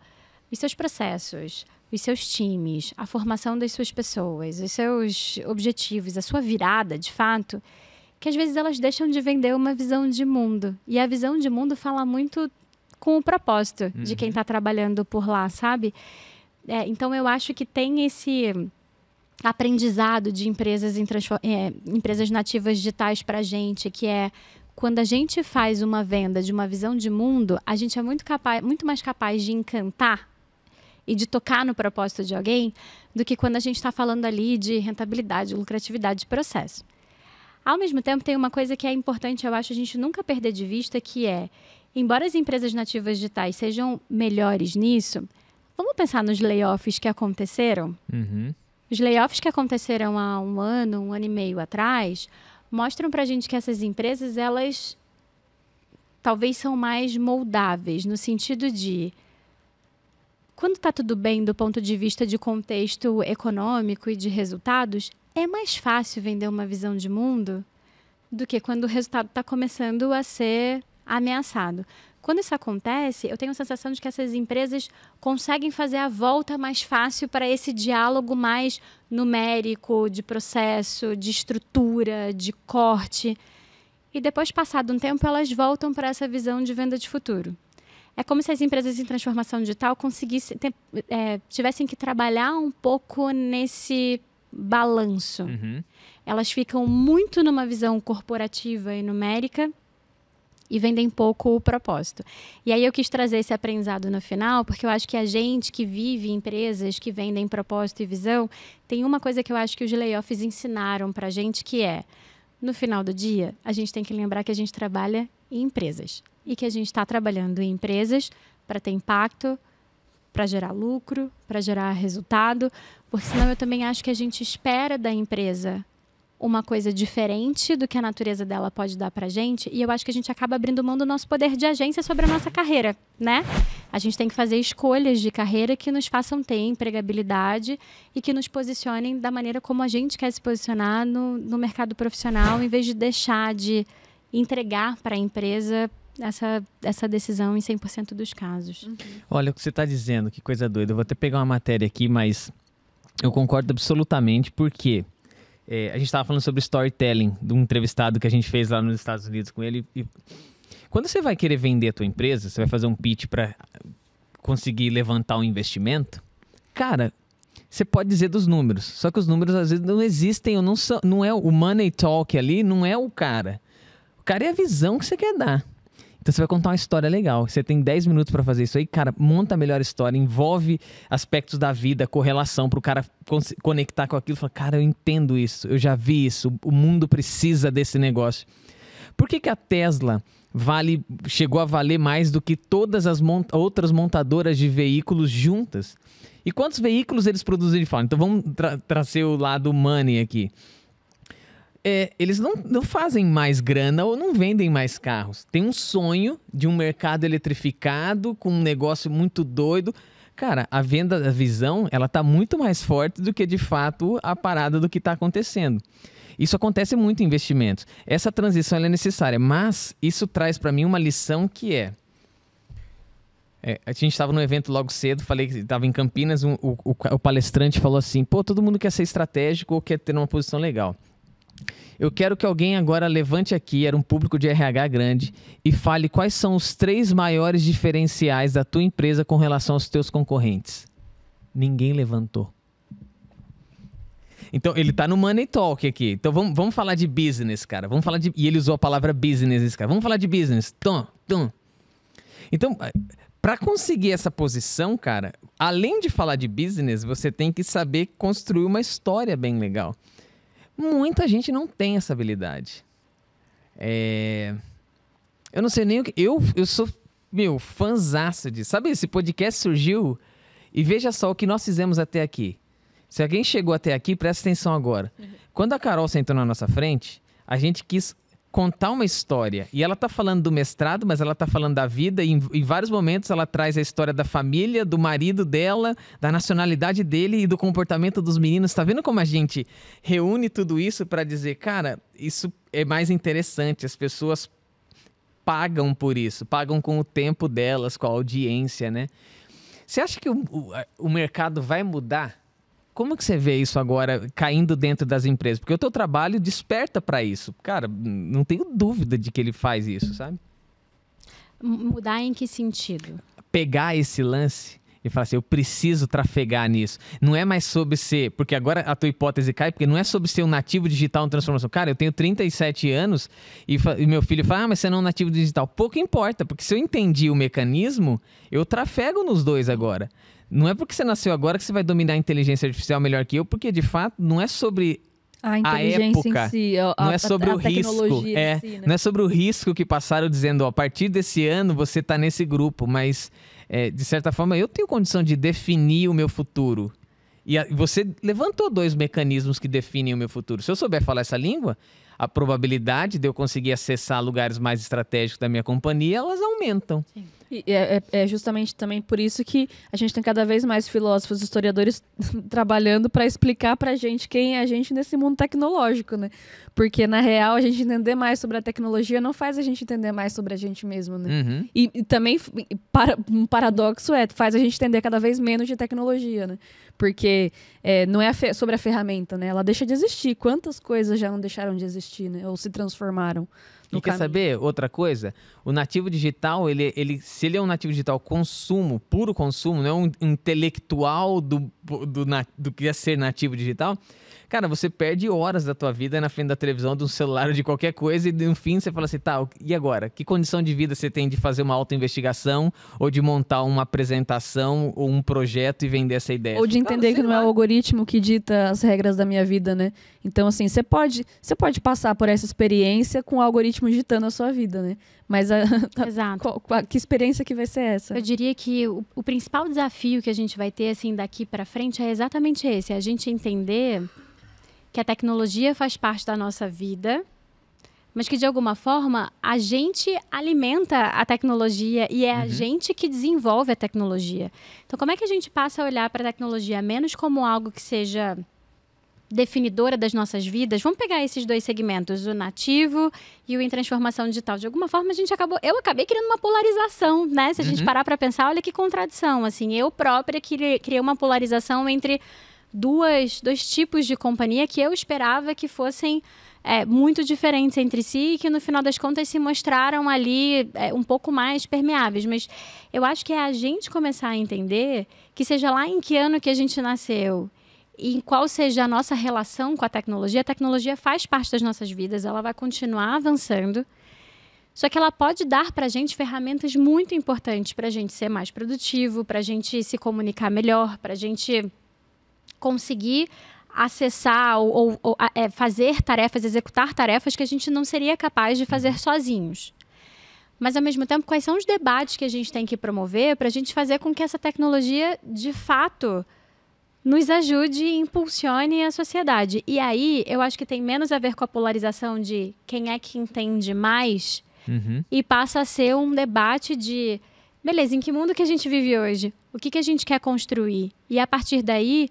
os seus processos, os seus times, a formação das suas pessoas, os seus objetivos, a sua virada, de fato, que às vezes elas deixam de vender uma visão de mundo. E a visão de mundo fala muito com o propósito de quem está trabalhando por lá, sabe? Então, eu acho que tem esse aprendizado de empresas nativas digitais para a gente, que é quando a gente faz uma venda de uma visão de mundo, a gente é muito mais capaz de encantar e de tocar no propósito de alguém do que quando a gente está falando ali de rentabilidade, lucratividade de processo. Ao mesmo tempo, tem uma coisa que é importante, eu acho, a gente nunca perder de vista, que embora as empresas nativas digitais sejam melhores nisso, vamos pensar nos layoffs que aconteceram? Os layoffs que aconteceram há um ano e meio atrás, mostram pra gente que essas empresas, elas talvez são mais moldáveis, no sentido de, quando está tudo bem do ponto de vista de contexto econômico e de resultados, é mais fácil vender uma visão de mundo do que quando o resultado está começando a ser ameaçado. Quando isso acontece, eu tenho a sensação de que essas empresas conseguem fazer a volta mais fácil para esse diálogo mais numérico, de processo, de estrutura, de corte. E depois, passado um tempo, elas voltam para essa visão de venda de futuro. É como se as empresas em transformação digital tivessem que trabalhar um pouco nesse balanço. Uhum. Elas ficam muito numa visão corporativa e numérica e vendem pouco o propósito. E aí eu quis trazer esse aprendizado no final, porque eu acho que a gente que vive em empresas que vendem propósito e visão, tem uma coisa que eu acho que os layoffs ensinaram pra gente, que é, no final do dia, a gente tem que lembrar que a gente trabalha em empresas. E que a gente está trabalhando em empresas para ter impacto, para gerar lucro, para gerar resultado, porque senão eu também acho que a gente espera da empresa uma coisa diferente do que a natureza dela pode dar pra gente, e eu acho que a gente acaba abrindo mão do nosso poder de agência sobre a nossa carreira, né? A gente tem que fazer escolhas de carreira que nos façam ter empregabilidade e que nos posicionem da maneira como a gente quer se posicionar no mercado profissional, em vez de deixar de entregar para a empresa essa decisão em 100% dos casos. Uhum. Olha o que você está dizendo, que coisa doida. Eu vou até pegar uma matéria aqui, mas eu concordo absolutamente, porque a gente estava falando sobre storytelling, de um entrevistado que a gente fez lá nos Estados Unidos com ele. E quando você vai querer vender a tua empresa, você vai fazer um pitch para conseguir levantar um investimento, cara, você pode dizer dos números, só que os números às vezes não existem, ou não é o money talk ali, não é o cara. O cara é a visão que você quer dar. Então você vai contar uma história legal. Você tem 10 minutos para fazer isso aí, cara, monta a melhor história, envolve aspectos da vida, correlação, para o cara conectar com aquilo e falar, cara, eu entendo isso, eu já vi isso, o mundo precisa desse negócio. Por que a Tesla chegou a valer mais do que todas as outras montadoras de veículos juntas? E quantos veículos eles produzem de forma? Então vamos trazer o lado money aqui. Eles não fazem mais grana ou não vendem mais carros. Tem um sonho de um mercado eletrificado com um negócio muito doido. Cara, a venda da visão, ela tá muito mais forte do que, de fato, a parada do que está acontecendo. Isso acontece muito em investimentos. Essa transição ela é necessária, mas isso traz para mim uma lição que a gente estava no evento logo cedo, falei que estava em Campinas, o palestrante falou assim, pô, todo mundo quer ser estratégico ou quer ter uma posição legal. Eu quero que alguém agora levante aqui, era um público de RH grande, e fale quais são os 3 maiores diferenciais da tua empresa com relação aos teus concorrentes. Ninguém levantou. Então, ele está no Money Talk aqui. Então, vamos falar de business, cara. E ele usou a palavra business, esse cara. Vamos falar de business. Então, para conseguir essa posição, cara, além de falar de business, você tem que saber construir uma história bem legal. Muita gente não tem essa habilidade. Eu não sei nem o que... Eu sou, fãzaço disso. Sabe, esse podcast surgiu e veja só o que nós fizemos até aqui. Se alguém chegou até aqui, presta atenção agora. Uhum. Quando a Carol sentou na nossa frente, a gente quis contar uma história. E ela tá falando do mestrado, mas ela tá falando da vida. E em vários momentos ela traz a história da família, do marido dela, da nacionalidade dele e do comportamento dos meninos. Tá vendo como a gente reúne tudo isso para dizer, cara, isso é mais interessante. As pessoas pagam por isso, pagam com o tempo delas, com a audiência, né? Você acha que o mercado vai mudar? Como que você vê isso agora caindo dentro das empresas? Porque o teu trabalho desperta para isso. Cara, não tenho dúvida de que ele faz isso, sabe? Mudar em que sentido? Pegar esse lance e falar assim, eu preciso trafegar nisso. Não é mais sobre ser... Porque agora a tua hipótese cai, porque não é sobre ser um nativo digital em transformação. Cara, eu tenho 37 anos e meu filho fala, mas você não é um nativo digital. Pouco importa, porque se eu entendi o mecanismo, eu trafego nos dois agora. Não é porque você nasceu agora que você vai dominar a inteligência artificial melhor que eu, porque de fato não é sobre a inteligência época, em si, não é sobre o risco, si, né? Não é sobre o risco que passaram dizendo, ó, a partir desse ano você está nesse grupo, mas de certa forma eu tenho condição de definir o meu futuro. E você levantou 2 mecanismos que definem o meu futuro. Se eu souber falar essa língua, a probabilidade de eu conseguir acessar lugares mais estratégicos da minha companhia, elas aumentam. Sim. E é justamente também por isso que a gente tem cada vez mais filósofos, historiadores trabalhando para explicar para a gente quem é a gente nesse mundo tecnológico, né? Porque, na real, a gente entender mais sobre a tecnologia não faz a gente entender mais sobre a gente mesmo, né? Uhum. E também, um paradoxo faz a gente entender cada vez menos de tecnologia, né? Porque não é sobre a ferramenta, né? Ela deixa de existir. Quantas coisas já não deixaram de existir, né? Ou se transformaram E quer saber outra coisa? O nativo digital, se ele é um nativo digital consumo, puro consumo, não é um intelectual do que é ser nativo digital, cara, você perde horas da tua vida na frente da televisão, de um celular ou de qualquer coisa, e no fim você fala assim, tá, e agora? Que condição de vida você tem de fazer uma autoinvestigação ou de montar uma apresentação ou um projeto e vender essa ideia? Ou de entender que não é o algoritmo que dita as regras da minha vida, né? Então, assim, você pode passar por essa experiência com o algoritmo ditando a sua vida, né? Mas Exato. Que experiência que vai ser essa? Eu diria que o principal desafio que a gente vai ter, assim, daqui para frente é exatamente esse. É a gente entender que a tecnologia faz parte da nossa vida, mas que, de alguma forma, a gente alimenta a tecnologia e é a gente que desenvolve a tecnologia. Então, como é que a gente passa a olhar para a tecnologia menos como algo que seja definidora das nossas vidas? Vamos pegar esses dois segmentos, o nativo e o em transformação digital. De alguma forma, eu acabei criando uma polarização, né? Se a gente parar para pensar, olha que contradição. Assim, eu própria criei uma polarização entre dois tipos de companhia que eu esperava que fossem muito diferentes entre si e que, no final das contas, se mostraram ali um pouco mais permeáveis. Mas eu acho que é a gente começar a entender que, seja lá em que ano que a gente nasceu e em qual seja a nossa relação com a tecnologia faz parte das nossas vidas, ela vai continuar avançando, só que ela pode dar para a gente ferramentas muito importantes para a gente ser mais produtivo, para a gente se comunicar melhor, para a gente conseguir acessar ou fazer tarefas, executar tarefas que a gente não seria capaz de fazer sozinhos. Mas, ao mesmo tempo, quais são os debates que a gente tem que promover para a gente fazer com que essa tecnologia, de fato, nos ajude e impulsione a sociedade? E aí, eu acho que tem menos a ver com a polarização de quem é que entende mais e passa a ser um debate de, beleza, em que mundo que a gente vive hoje? O que a gente quer construir? E, a partir daí,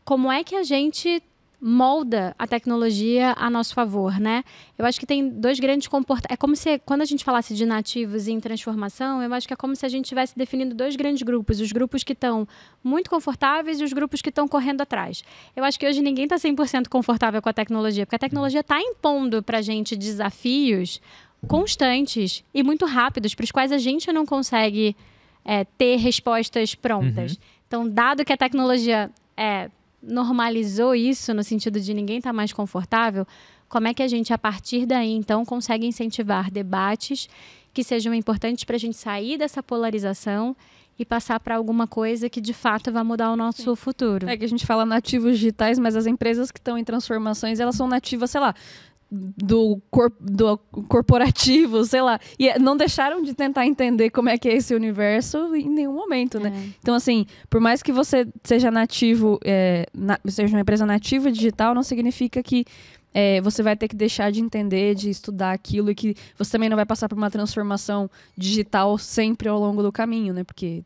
como é que a gente molda a tecnologia a nosso favor, né? Eu acho que tem dois grandes comportamentos. É como se, quando a gente falasse de nativos em transformação, eu acho que é como se a gente estivesse definindo dois grandes grupos. Os grupos que estão muito confortáveis e os grupos que estão correndo atrás. Eu acho que hoje ninguém está 100% confortável com a tecnologia, porque a tecnologia está impondo para a gente desafios constantes e muito rápidos, para os quais a gente não consegue ter respostas prontas. Então, dado que a tecnologia normalizou isso, no sentido de ninguém estar mais confortável, como é que a gente, a partir daí, então, consegue incentivar debates que sejam importantes para a gente sair dessa polarização e passar para alguma coisa que, de fato, vai mudar o nosso futuro? É que a gente fala nativos digitais, mas as empresas que estão em transformações, elas são nativas, sei lá, do corporativo, sei lá, e não deixaram de tentar entender como é que é esse universo em nenhum momento, né? Então, assim, por mais que você seja nativo, seja uma empresa nativa digital, não significa que você vai ter que deixar de entender, de estudar aquilo, e que você também não vai passar por uma transformação digital sempre ao longo do caminho, né? Porque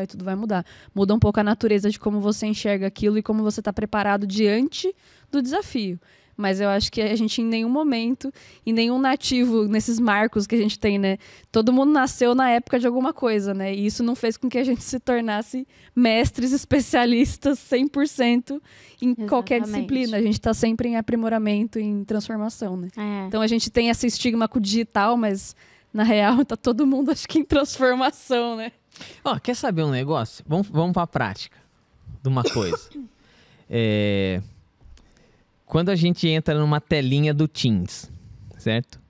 tudo vai mudar. Muda um pouco a natureza de como você enxerga aquilo e como você está preparado diante do desafio. Mas eu acho que a gente, em nenhum momento, em nenhum nativo, nesses marcos que a gente tem, né? Todo mundo nasceu na época de alguma coisa, né? E isso não fez com que a gente se tornasse mestres, especialistas, 100% em qualquer disciplina. A gente está sempre em aprimoramento, em transformação, né? Então a gente tem esse estigma com o digital, mas na real tá todo mundo, acho que, em transformação, né? Quer saber um negócio? Vamos para a prática de uma coisa. Quando a gente entra numa telinha do Teams, certo?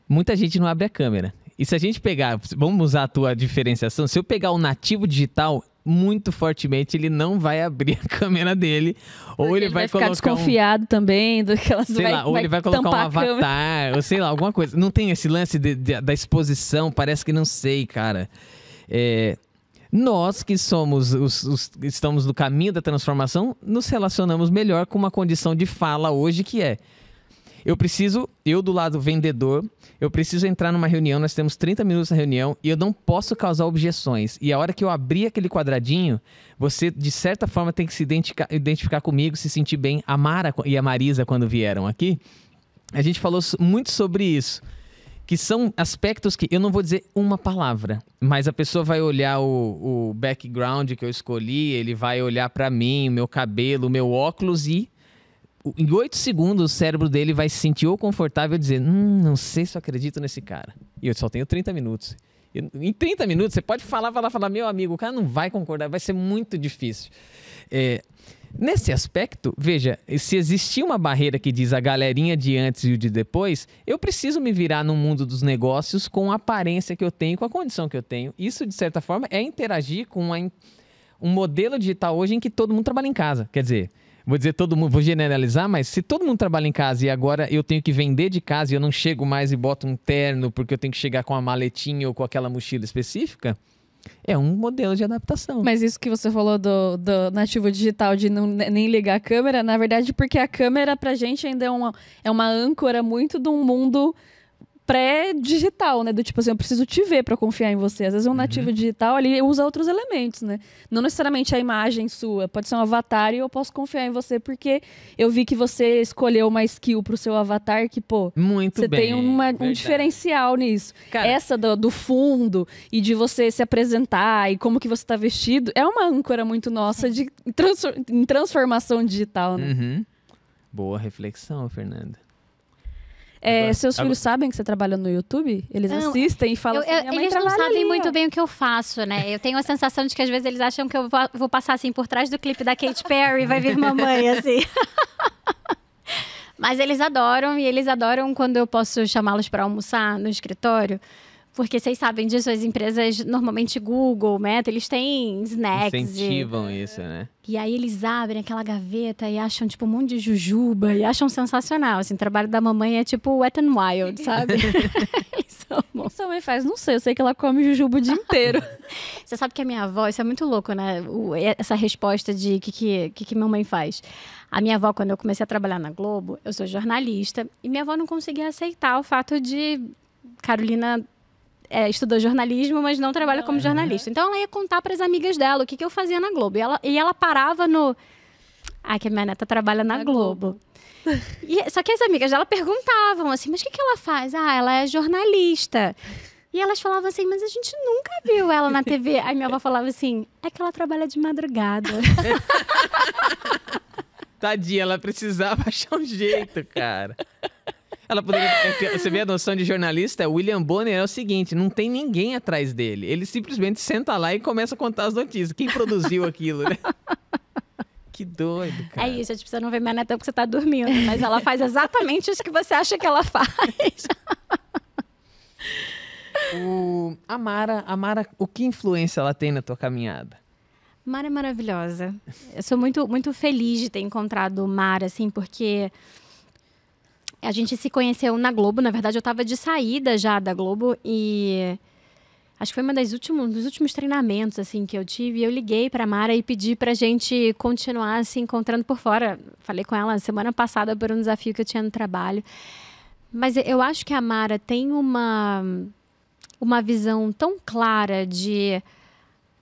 Muita gente não abre a câmera. E se a gente pegar, vamos usar a tua diferenciação, se eu pegar o nativo digital, muito fortemente ele não vai abrir a câmera dele. Ou ele vai ficar desconfiado também do que elas ou ele vai colocar um avatar, ou sei lá, alguma coisa. Não tem esse lance da exposição, parece que não sei, cara. Nós que somos estamos no caminho da transformação, nos relacionamos melhor com uma condição de fala hoje que eu do lado vendedor, eu preciso entrar numa reunião, nós temos 30 minutos na reunião e eu não posso causar objeções. E a hora que eu abrir aquele quadradinho, você de certa forma tem que se identificar comigo, se sentir bem. A Mara e a Marisa, quando vieram aqui, a gente falou muito sobre isso. Que são aspectos que eu não vou dizer uma palavra, mas a pessoa vai olhar o background que eu escolhi, ele vai olhar para mim, o meu cabelo, o meu óculos e em 8 segundos, o cérebro dele vai se sentir ou confortável e dizer, não sei se eu acredito nesse cara. E eu só tenho 30 minutos. Em 30 minutos, você pode falar, meu amigo, o cara não vai concordar, vai ser muito difícil. Nesse aspecto, veja, se existir uma barreira que diz a galerinha de antes e o de depois, eu preciso me virar no mundo dos negócios com a aparência que eu tenho, com a condição que eu tenho. Isso, de certa forma, é interagir com um modelo digital hoje em que todo mundo trabalha em casa. Quer dizer, vou dizer todo mundo, vou generalizar, mas se todo mundo trabalha em casa e agora eu tenho que vender de casa e eu não chego mais e boto um terno porque eu tenho que chegar com uma maletinha ou com aquela mochila específica, é um modelo de adaptação. Mas isso que você falou do nativo digital de nem ligar a câmera, na verdade, porque a câmera pra gente ainda é uma âncora muito de um mundo pré-digital, né? Do tipo assim, eu preciso te ver pra confiar em você. Às vezes um nativo digital ali usa outros elementos, né? Não necessariamente a imagem sua, pode ser um avatar e eu posso confiar em você porque eu vi que você escolheu uma skill pro seu avatar que, pô, muito você bem, tem um diferencial nisso. Cara, essa do fundo e de você se apresentar e como que você tá vestido, é uma âncora muito nossa em transformação digital, né? Boa reflexão, Fernanda. Seus filhos sabem que você trabalha no YouTube? Eles assistem e falam assim, minha mãe eles não sabem ali, muito bem o que eu faço, né? Eu tenho a sensação de que às vezes eles acham que eu vou passar assim por trás do clipe da Katy Perry e vai vir mamãe, assim. Mas eles adoram quando eu posso chamá-los para almoçar no escritório. Porque vocês sabem disso, as empresas, normalmente Google, Meta, eles têm snacks. Incentivam isso, né? E aí eles abrem aquela gaveta e acham, tipo, um monte de jujuba e acham sensacional. Assim, o trabalho da mamãe é tipo Wet n Wild, sabe? Eles amam. Sua mãe faz? Não sei, eu sei que ela come jujuba o dia inteiro. Você sabe que a minha avó, isso é muito louco, né? Essa resposta de o que mamãe faz. A minha avó, quando eu comecei a trabalhar na Globo, eu sou jornalista, e minha avó não conseguia aceitar o fato de Carolina estudou jornalismo, mas não trabalha como jornalista. Então, ela ia contar para as amigas dela o que eu fazia na Globo. E ela parava no... que a minha neta trabalha na Globo. Só que as amigas dela perguntavam assim, mas o que ela faz? Ela é jornalista. E elas falavam assim, mas a gente nunca viu ela na TV. Aí minha avó falava assim, é que ela trabalha de madrugada. Tadinha, ela precisava achar um jeito, cara. Ela poderia... Você vê a noção de jornalista? O William Bonner é o seguinte, não tem ninguém atrás dele. Ele simplesmente senta lá e começa a contar as notícias. Quem produziu aquilo, né? Que doido, cara. É isso, a gente precisa não ver minha neta porque você tá dormindo. Mas ela faz exatamente isso que você acha que ela faz. A Mara, o que influência ela tem na tua caminhada? Mara é maravilhosa. Eu sou muito, muito feliz de ter encontrado Mara, assim, porque... A gente se conheceu na Globo, na verdade eu estava de saída já da Globo e acho que foi dos últimos treinamentos assim que eu tive. Eu liguei para Mara e pedi pra gente continuar se encontrando por fora. Falei com ela semana passada por um desafio que eu tinha no trabalho. Mas eu acho que a Mara tem uma visão tão clara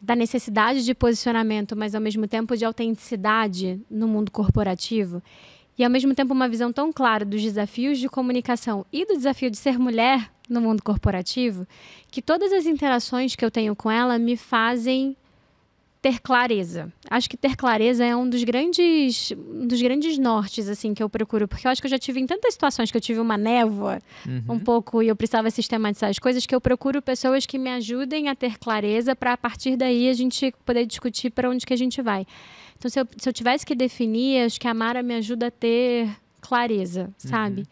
da necessidade de posicionamento, mas ao mesmo tempo de autenticidade no mundo corporativo. E, ao mesmo tempo, uma visão tão clara dos desafios de comunicação e do desafio de ser mulher no mundo corporativo, que todas as interações que eu tenho com ela me fazem ter clareza. Acho que ter clareza é um dos grandes nortes assim, que eu procuro. Porque eu acho que eu já tive em tantas situações que eu tive uma névoa um pouco e eu precisava sistematizar as coisas, que eu procuro pessoas que me ajudem a ter clareza para, a partir daí, a gente poder discutir para onde que a gente vai. Então, se eu tivesse que definir, acho que a Mara me ajuda a ter clareza, sabe?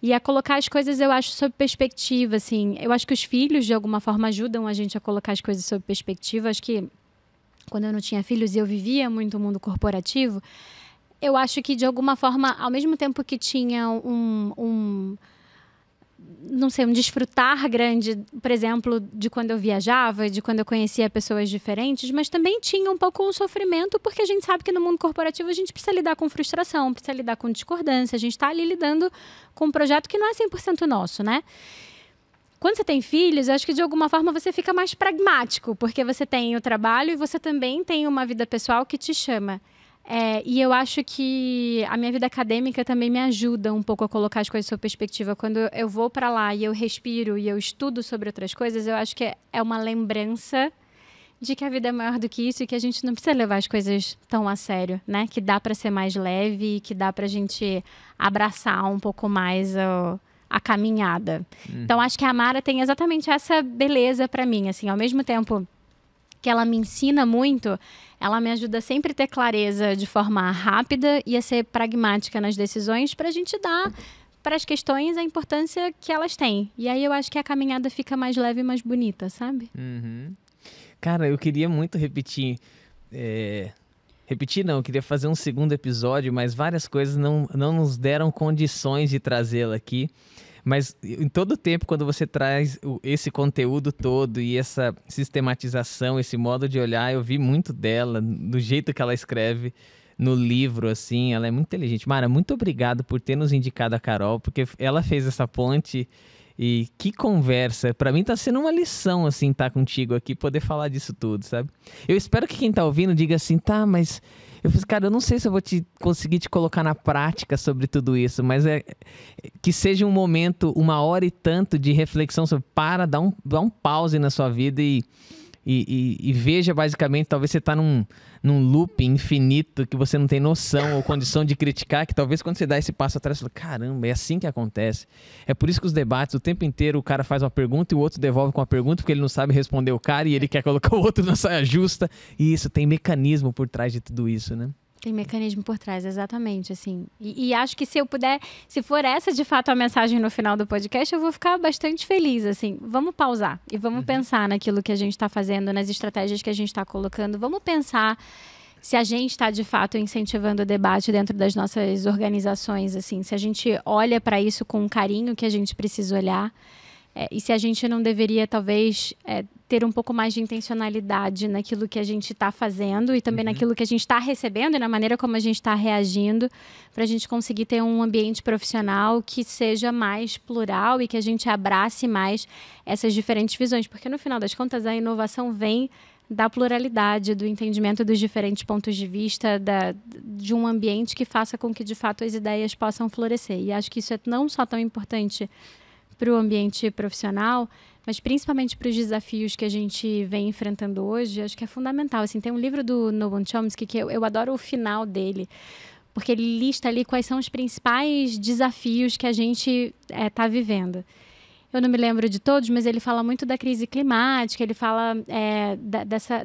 E a colocar as coisas, eu acho, sob perspectiva, assim. Eu acho que os filhos, de alguma forma, ajudam a gente a colocar as coisas sob perspectiva. Acho que, quando eu não tinha filhos e eu vivia muito o mundo corporativo, eu acho que, de alguma forma, ao mesmo tempo que tinha um desfrutar grande, por exemplo, de quando eu viajava, de quando eu conhecia pessoas diferentes, mas também tinha um pouco um sofrimento, porque a gente sabe que no mundo corporativo a gente precisa lidar com frustração, precisa lidar com discordância, a gente está ali lidando com um projeto que não é 100% nosso, né? Quando você tem filhos, eu acho que de alguma forma você fica mais pragmático, porque você tem o trabalho e você também tem uma vida pessoal que te chama. E eu acho que a minha vida acadêmica também me ajuda um pouco a colocar as coisas sob perspectiva. Quando eu vou para lá e eu respiro e eu estudo sobre outras coisas, eu acho que é uma lembrança de que a vida é maior do que isso e que a gente não precisa levar as coisas tão a sério, né? Que dá para ser mais leve, que dá pra gente abraçar um pouco mais a caminhada. Então, acho que a Mara tem exatamente essa beleza para mim, assim, ao mesmo tempo que ela me ensina muito, ela me ajuda sempre a ter clareza de forma rápida e a ser pragmática nas decisões para a gente dar para as questões a importância que elas têm. E aí eu acho que a caminhada fica mais leve e mais bonita, sabe? Cara, eu queria muito repetir. Repetir não, eu queria fazer um segundo episódio, mas várias coisas não nos deram condições de trazê-la aqui. Mas em todo o tempo, quando você traz esse conteúdo todo e essa sistematização, esse modo de olhar, eu vi muito dela, do jeito que ela escreve no livro, assim, ela é muito inteligente. Mara, muito obrigado por ter nos indicado a Carol, porque ela fez essa ponte e que conversa. Pra mim tá sendo uma lição, assim, estar contigo aqui, poder falar disso tudo, sabe? Eu espero que quem tá ouvindo diga assim, tá, mas... Eu falei, cara, eu não sei se eu vou conseguir te colocar na prática sobre tudo isso, mas que seja um momento, 1h e tanto de reflexão sobre, dá um pause na sua vida e veja, basicamente, talvez você está num loop infinito que você não tem noção ou condição de criticar, que talvez quando você dá esse passo atrás, você fala, caramba, é assim que acontece. É por isso que os debates, o tempo inteiro, o cara faz uma pergunta e o outro devolve com uma pergunta, porque ele não sabe responder o cara e ele quer colocar o outro na saia justa. E isso, tem mecanismo por trás de tudo isso, né? Tem mecanismo por trás, exatamente, assim. E acho que se eu puder, se for essa de fato a mensagem no final do podcast, eu vou ficar bastante feliz, assim. Vamos pausar e vamos pensar naquilo que a gente está fazendo, nas estratégias que a gente está colocando. Vamos pensar se a gente está, de fato, incentivando o debate dentro das nossas organizações, assim. Se a gente olha para isso com o carinho que a gente precisa olhar. E se a gente não deveria, talvez, ter um pouco mais de intencionalidade naquilo que a gente está fazendo e também naquilo que a gente está recebendo e na maneira como a gente está reagindo, para a gente conseguir ter um ambiente profissional que seja mais plural e que a gente abrace mais essas diferentes visões. Porque, no final das contas, a inovação vem da pluralidade, do entendimento dos diferentes pontos de vista, de um ambiente que faça com que, de fato, as ideias possam florescer. E acho que isso é não só tão importante para o ambiente profissional, mas principalmente para os desafios que a gente vem enfrentando hoje, acho que é fundamental. Assim, tem um livro do Noam Chomsky que eu adoro o final dele, porque ele lista ali quais são os principais desafios que a gente está vivendo. Eu não me lembro de todos, mas ele fala muito da crise climática, ele fala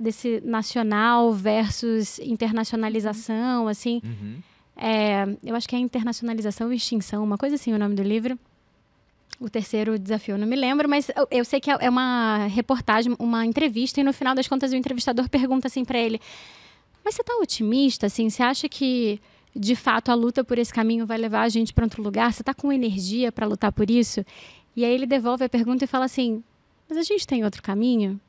desse nacional versus internacionalização, assim. Eu acho que é internacionalização e extinção, uma coisa assim o nome do livro. O terceiro desafio, eu não me lembro, mas eu sei que é uma reportagem, uma entrevista, e no final das contas o entrevistador pergunta assim para ele, mas você está otimista, assim? Você acha que, de fato, a luta por esse caminho vai levar a gente para outro lugar? Você está com energia para lutar por isso? E aí ele devolve a pergunta e fala assim, mas a gente tem outro caminho?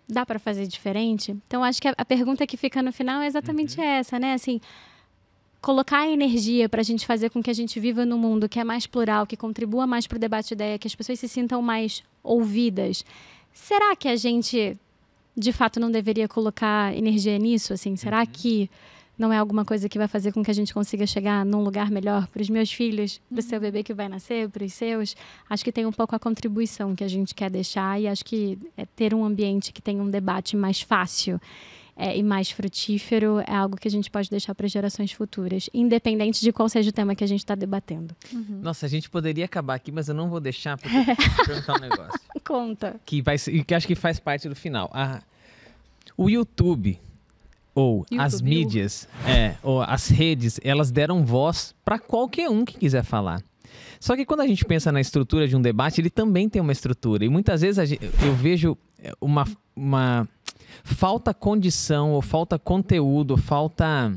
Dá para fazer diferente? Então, acho que a pergunta que fica no final é exatamente essa, né? Assim, colocar a energia para a gente fazer com que a gente viva num mundo que é mais plural, que contribua mais para o debate de ideia, que as pessoas se sintam mais ouvidas. Será que a gente, de fato, não deveria colocar energia nisso? Assim? Será que não é alguma coisa que vai fazer com que a gente consiga chegar num lugar melhor para os meus filhos, para o seu bebê que vai nascer, para os seus? Acho que tem um pouco a contribuição que a gente quer deixar e acho que ter um ambiente que tenha um debate mais fácil e mais frutífero é algo que a gente pode deixar para gerações futuras, independente de qual seja o tema que a gente está debatendo. Nossa, a gente poderia acabar aqui, mas eu não vou deixar, porque eu vou perguntar um negócio. Conta. Que acho que faz parte do final. O YouTube, ou as mídias, ou as redes, elas deram voz para qualquer um que quiser falar. Só que quando a gente pensa na estrutura de um debate, ele também tem uma estrutura. E muitas vezes eu vejo uma falta condição, ou falta conteúdo, ou falta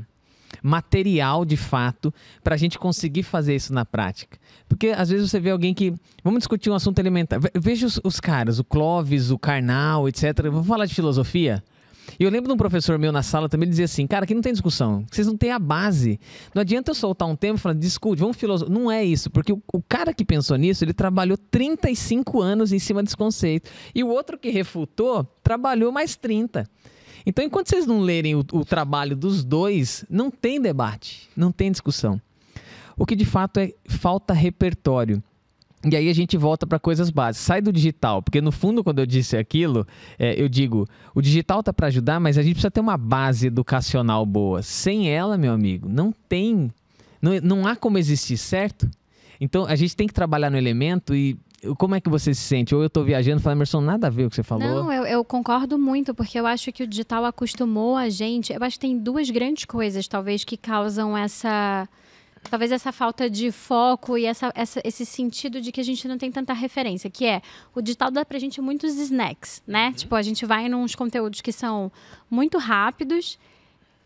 material de fato para a gente conseguir fazer isso na prática. Porque às vezes você vê alguém que... Vamos discutir um assunto elementar. Veja os caras, o Clóvis, o Karnal, etc. Vamos falar de filosofia? E eu lembro de um professor meu na sala também, ele dizia assim, cara, aqui não tem discussão, vocês não têm a base. Não adianta eu soltar um tema e falar, discute, vamos filosofar. Não é isso, porque o cara que pensou nisso, ele trabalhou 35 anos em cima desse conceito. E o outro que refutou, trabalhou mais 30. Então, enquanto vocês não lerem o trabalho dos dois, não tem debate, não tem discussão. O que de fato falta repertório. E aí a gente volta para coisas básicas. Sai do digital, porque no fundo, quando eu disse aquilo, eu digo, o digital tá para ajudar, mas a gente precisa ter uma base educacional boa. Sem ela, meu amigo, não há como existir, certo? Então, a gente tem que trabalhar no elemento e como é que você se sente? Ou eu tô viajando e falo, Emerson, nada a ver o que você falou. Não, eu concordo muito, porque eu acho que o digital acostumou a gente. Eu acho que tem duas grandes coisas, talvez, que causam essa falta de foco e esse sentido de que a gente não tem tanta referência, que é, o digital dá pra gente muitos snacks, né? Tipo, a gente vai nos conteúdos que são muito rápidos.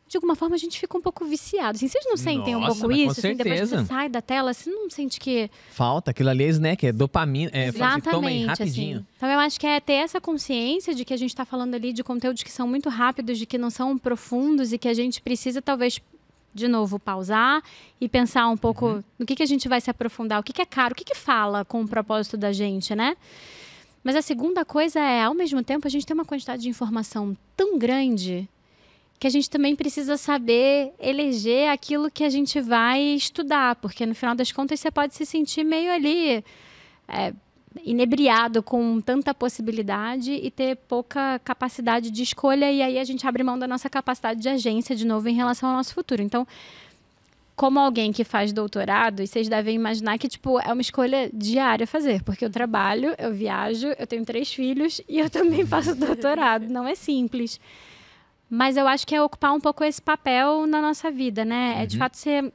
De alguma forma, a gente fica um pouco viciado. Assim, vocês não sentem um pouco isso? Assim, depois que você sai da tela, você não sente que... Falta, aquilo ali é snack, é dopamina. Exatamente, tomem rapidinho. Assim. Então, eu acho que é ter essa consciência de que a gente está falando ali de conteúdos que são muito rápidos, de que não são profundos e que a gente precisa, talvez, de novo, pausar e pensar um pouco no que a gente vai se aprofundar, o que é caro, o que fala com o propósito da gente, né? Mas a segunda coisa é, ao mesmo tempo, a gente tem uma quantidade de informação tão grande que a gente também precisa saber eleger aquilo que a gente vai estudar, porque no final das contas você pode se sentir meio ali inebriado com tanta possibilidade e ter pouca capacidade de escolha, e aí a gente abre mão da nossa capacidade de agência de novo em relação ao nosso futuro. Então, como alguém que faz doutorado, e vocês devem imaginar que tipo, é uma escolha diária fazer, porque eu trabalho, eu viajo, eu tenho 3 filhos e eu também faço doutorado, não é simples. Mas eu acho que é ocupar um pouco esse papel na nossa vida, né? É de fato ser...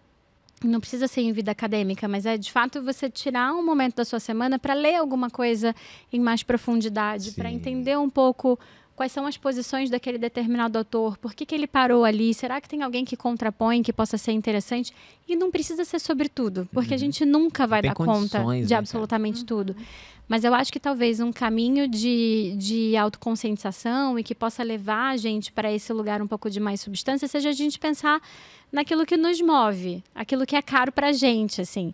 Não precisa ser em vida acadêmica, mas é de fato você tirar um momento da sua semana para ler alguma coisa em mais profundidade, para entender um pouco quais são as posições daquele determinado autor, por que ele parou ali, será que tem alguém que contrapõe, que possa ser interessante? E não precisa ser sobre tudo, porque a gente nunca vai dar conta de absolutamente tudo. Mas eu acho que talvez um caminho de autoconscientização e que possa levar a gente para esse lugar um pouco de mais substância seja a gente pensar naquilo que nos move, aquilo que é caro para a gente, assim.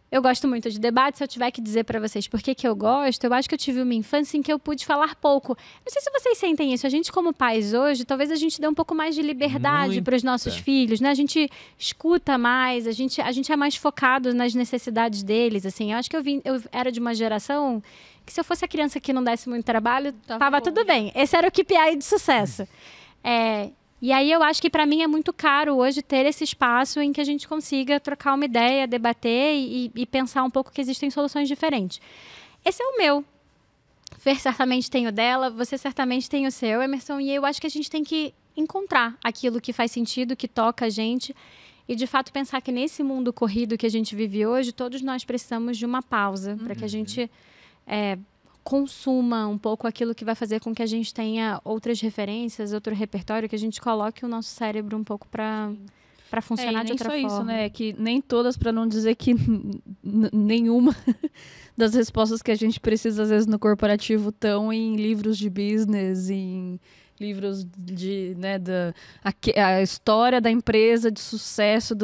Eu gosto muito de debate. Se eu tiver que dizer para vocês por que eu gosto, eu acho que eu tive uma infância em que eu pude falar pouco. Não sei se vocês sentem isso. A gente, como pais hoje, talvez a gente dê um pouco mais de liberdade para os nossos filhos, né? A gente escuta mais, a gente é mais focado nas necessidades deles, assim. Eu acho que eu era de uma geração que, se eu fosse a criança que não desse muito trabalho, tava tudo bem. Esse era o KPI de sucesso. E aí eu acho que para mim é muito caro hoje ter esse espaço em que a gente consiga trocar uma ideia, debater e pensar um pouco que existem soluções diferentes. Esse é o meu. Fer certamente tem o dela, você certamente tem o seu, Emerson, e eu acho que a gente tem que encontrar aquilo que faz sentido, que toca a gente e, de fato, pensar que nesse mundo corrido que a gente vive hoje, todos nós precisamos de uma pausa para que a gente... consuma um pouco aquilo que vai fazer com que a gente tenha outras referências, outro repertório, que a gente coloque o nosso cérebro um pouco para funcionar de outra forma. Isso, né? Que nem todas, para não dizer que nenhuma das respostas que a gente precisa, às vezes, no corporativo estão em livros de business, em livros de, né, a história da empresa de sucesso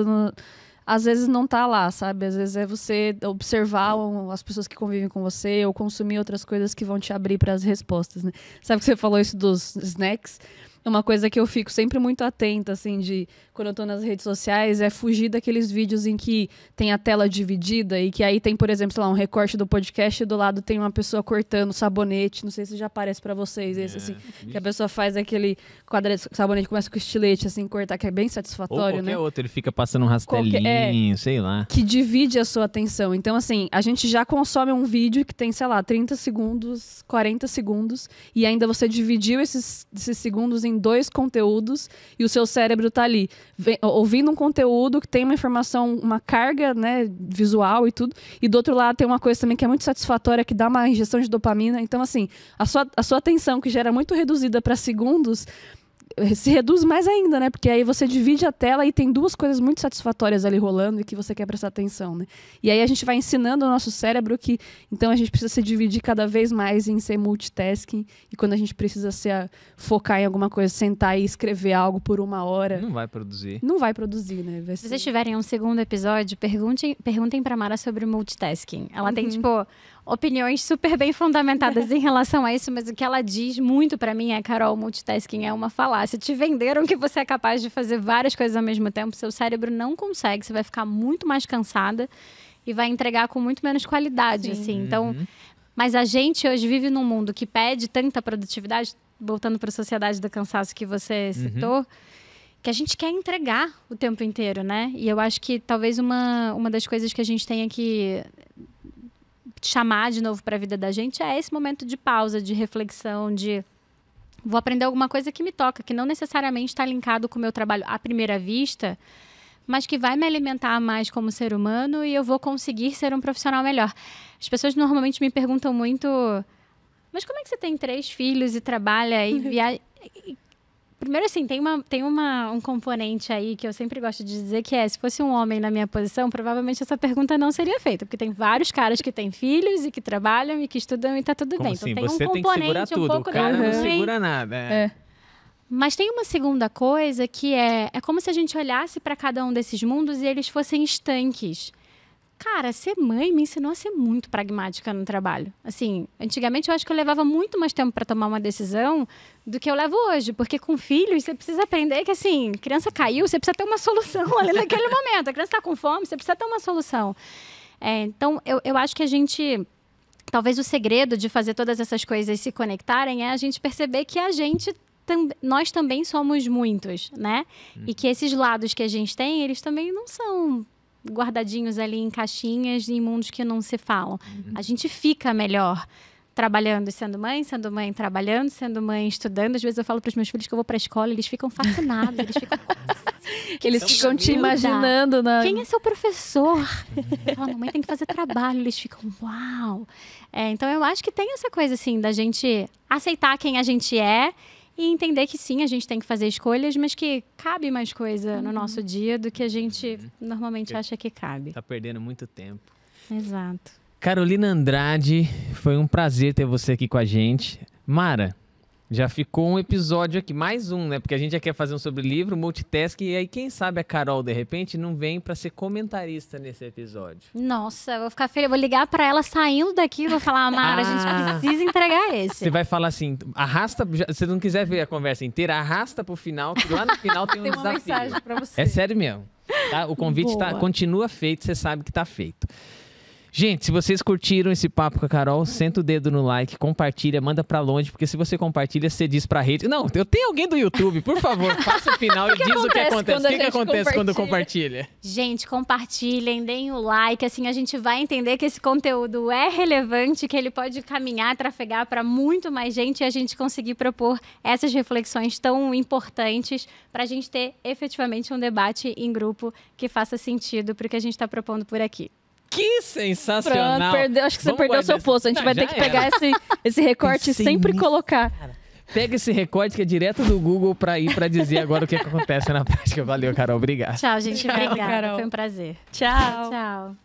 às vezes não tá lá, sabe? Às vezes é você observar as pessoas que convivem com você ou consumir outras coisas que vão te abrir para as respostas, né? Sabe que você falou isso dos snacks? Uma coisa que eu fico sempre muito atenta, assim, quando eu tô nas redes sociais, é fugir daqueles vídeos em que tem a tela dividida e que aí tem, por exemplo, sei lá, um recorte do podcast e do lado tem uma pessoa cortando sabonete. Não sei se já aparece pra vocês esse, assim. Que a pessoa faz aquele quadrado de sabonete, começa com o estilete, assim, cortar, que é bem satisfatório, ou qualquer né? outro, ele fica passando um rastelinho, sei lá. Que divide a sua atenção. Então, assim, a gente já consome um vídeo que tem, sei lá, 30 segundos, 40 segundos, e ainda você dividiu esses segundos em 2 conteúdos e o seu cérebro tá ali ouvindo um conteúdo que tem uma informação, uma carga, né, visual e tudo, e do outro lado tem uma coisa também que é muito satisfatória, que dá uma injeção de dopamina. Então, assim, a sua atenção, que já era muito reduzida para segundos, se reduz mais ainda, né? Porque aí você divide a tela e tem 2 coisas muito satisfatórias ali rolando e que você quer prestar atenção, né? E aí a gente vai ensinando o nosso cérebro que, então, a gente precisa se dividir cada vez mais em ser multitasking, e quando a gente precisa focar em alguma coisa, sentar e escrever algo por 1 hora... Não vai produzir. Não vai produzir, né? Se vocês tiverem um segundo episódio, perguntem pra Mara sobre multitasking. Ela tem, tipo... opiniões super bem fundamentadas em relação a isso, mas o que ela diz muito pra mim é: Carol, multitasking é uma falácia. Te venderam que você é capaz de fazer várias coisas ao mesmo tempo, seu cérebro não consegue, você vai ficar muito mais cansada. e vai entregar com muito menos qualidade, assim. Então, mas a gente hoje vive num mundo que pede tanta produtividade, voltando para a sociedade do cansaço que você citou, que a gente quer entregar o tempo inteiro, né? E eu acho que talvez uma das coisas que a gente tenha que chamar de novo para a vida da gente é esse momento de pausa, de reflexão, de vou aprender alguma coisa que me toca, que não necessariamente está linkado com o meu trabalho à primeira vista, mas que vai me alimentar mais como ser humano e eu vou conseguir ser um profissional melhor. As pessoas normalmente me perguntam muito, mas como é que você tem 3 filhos e trabalha e viaja? Primeiro, assim, tem um componente aí que eu sempre gosto de dizer, que é, se fosse um homem na minha posição, provavelmente essa pergunta não seria feita, porque tem vários caras que têm filhos e que trabalham e que estudam e tá tudo bem. Assim? Então tem você um tem que segurar tudo, pouco o cara da não segura nada. Mas tem uma segunda coisa que é como se a gente olhasse para cada um desses mundos e eles fossem estanques. Cara, ser mãe me ensinou a ser muito pragmática no trabalho. Assim, antigamente eu acho que eu levava muito mais tempo para tomar uma decisão do que eu levo hoje. Porque com filhos, você precisa aprender que, assim, criança caiu, você precisa ter uma solução ali naquele momento. A criança está com fome, você precisa ter uma solução. Então, eu acho que a gente... Talvez o segredo de fazer todas essas coisas se conectarem é a gente perceber que nós também somos muitos, né? E que esses lados que a gente tem, eles também não são guardadinhos ali em caixinhas, em mundos que não se falam. A gente fica melhor trabalhando e sendo mãe trabalhando, sendo mãe estudando. Às vezes eu falo para os meus filhos que eu vou para a escola, eles ficam fascinados, eles ficam... Eles ficam te imaginando. Quem é seu professor? A mamãe tem que fazer trabalho. Eles ficam, uau! Então eu acho que tem essa coisa assim, da gente aceitar quem a gente é e entender que sim, a gente tem que fazer escolhas, mas que cabe mais coisa no nosso dia do que a gente normalmente acha que cabe. Tá perdendo muito tempo. Exato. Carolina Andrade, foi um prazer ter você aqui com a gente. Mara, já ficou um episódio aqui, mais um, né? Porque a gente já quer fazer um sobre livro, multitask, e aí quem sabe a Carol, de repente, não vem para ser comentarista nesse episódio. Nossa, eu vou ficar feliz, vou ligar para ela saindo daqui e vou falar, Mara, a gente precisa entregar esse. Você vai falar assim, arrasta, se não quiser ver a conversa inteira, arrasta pro final, que lá no final tem um desafio. Tem uma mensagem para você. É sério mesmo. Tá? O convite continua feito, você sabe que tá feito. Gente, se vocês curtiram esse papo com a Carol, senta o dedo no like, compartilha, manda pra longe, porque se você compartilha, você diz pra rede... Não, eu tenho alguém do YouTube, por favor, faça o final e diz o que acontece. O que acontece quando compartilha? Gente, compartilhem, deem o like, assim a gente vai entender que esse conteúdo é relevante, que ele pode caminhar, trafegar para muito mais gente e a gente conseguir propor essas reflexões tão importantes pra gente ter efetivamente um debate em grupo que faça sentido pro que a gente está propondo por aqui. Que sensacional! Pronto, acho que você perdeu seu posto. A gente vai ter que pegar esse recorte e sempre colocar. Pega esse recorte que é direto do Google para ir para dizer agora o que acontece na prática. Valeu, Carol. Obrigado. Tchau, gente. Obrigada. Carol. Foi um prazer. Tchau. Tchau.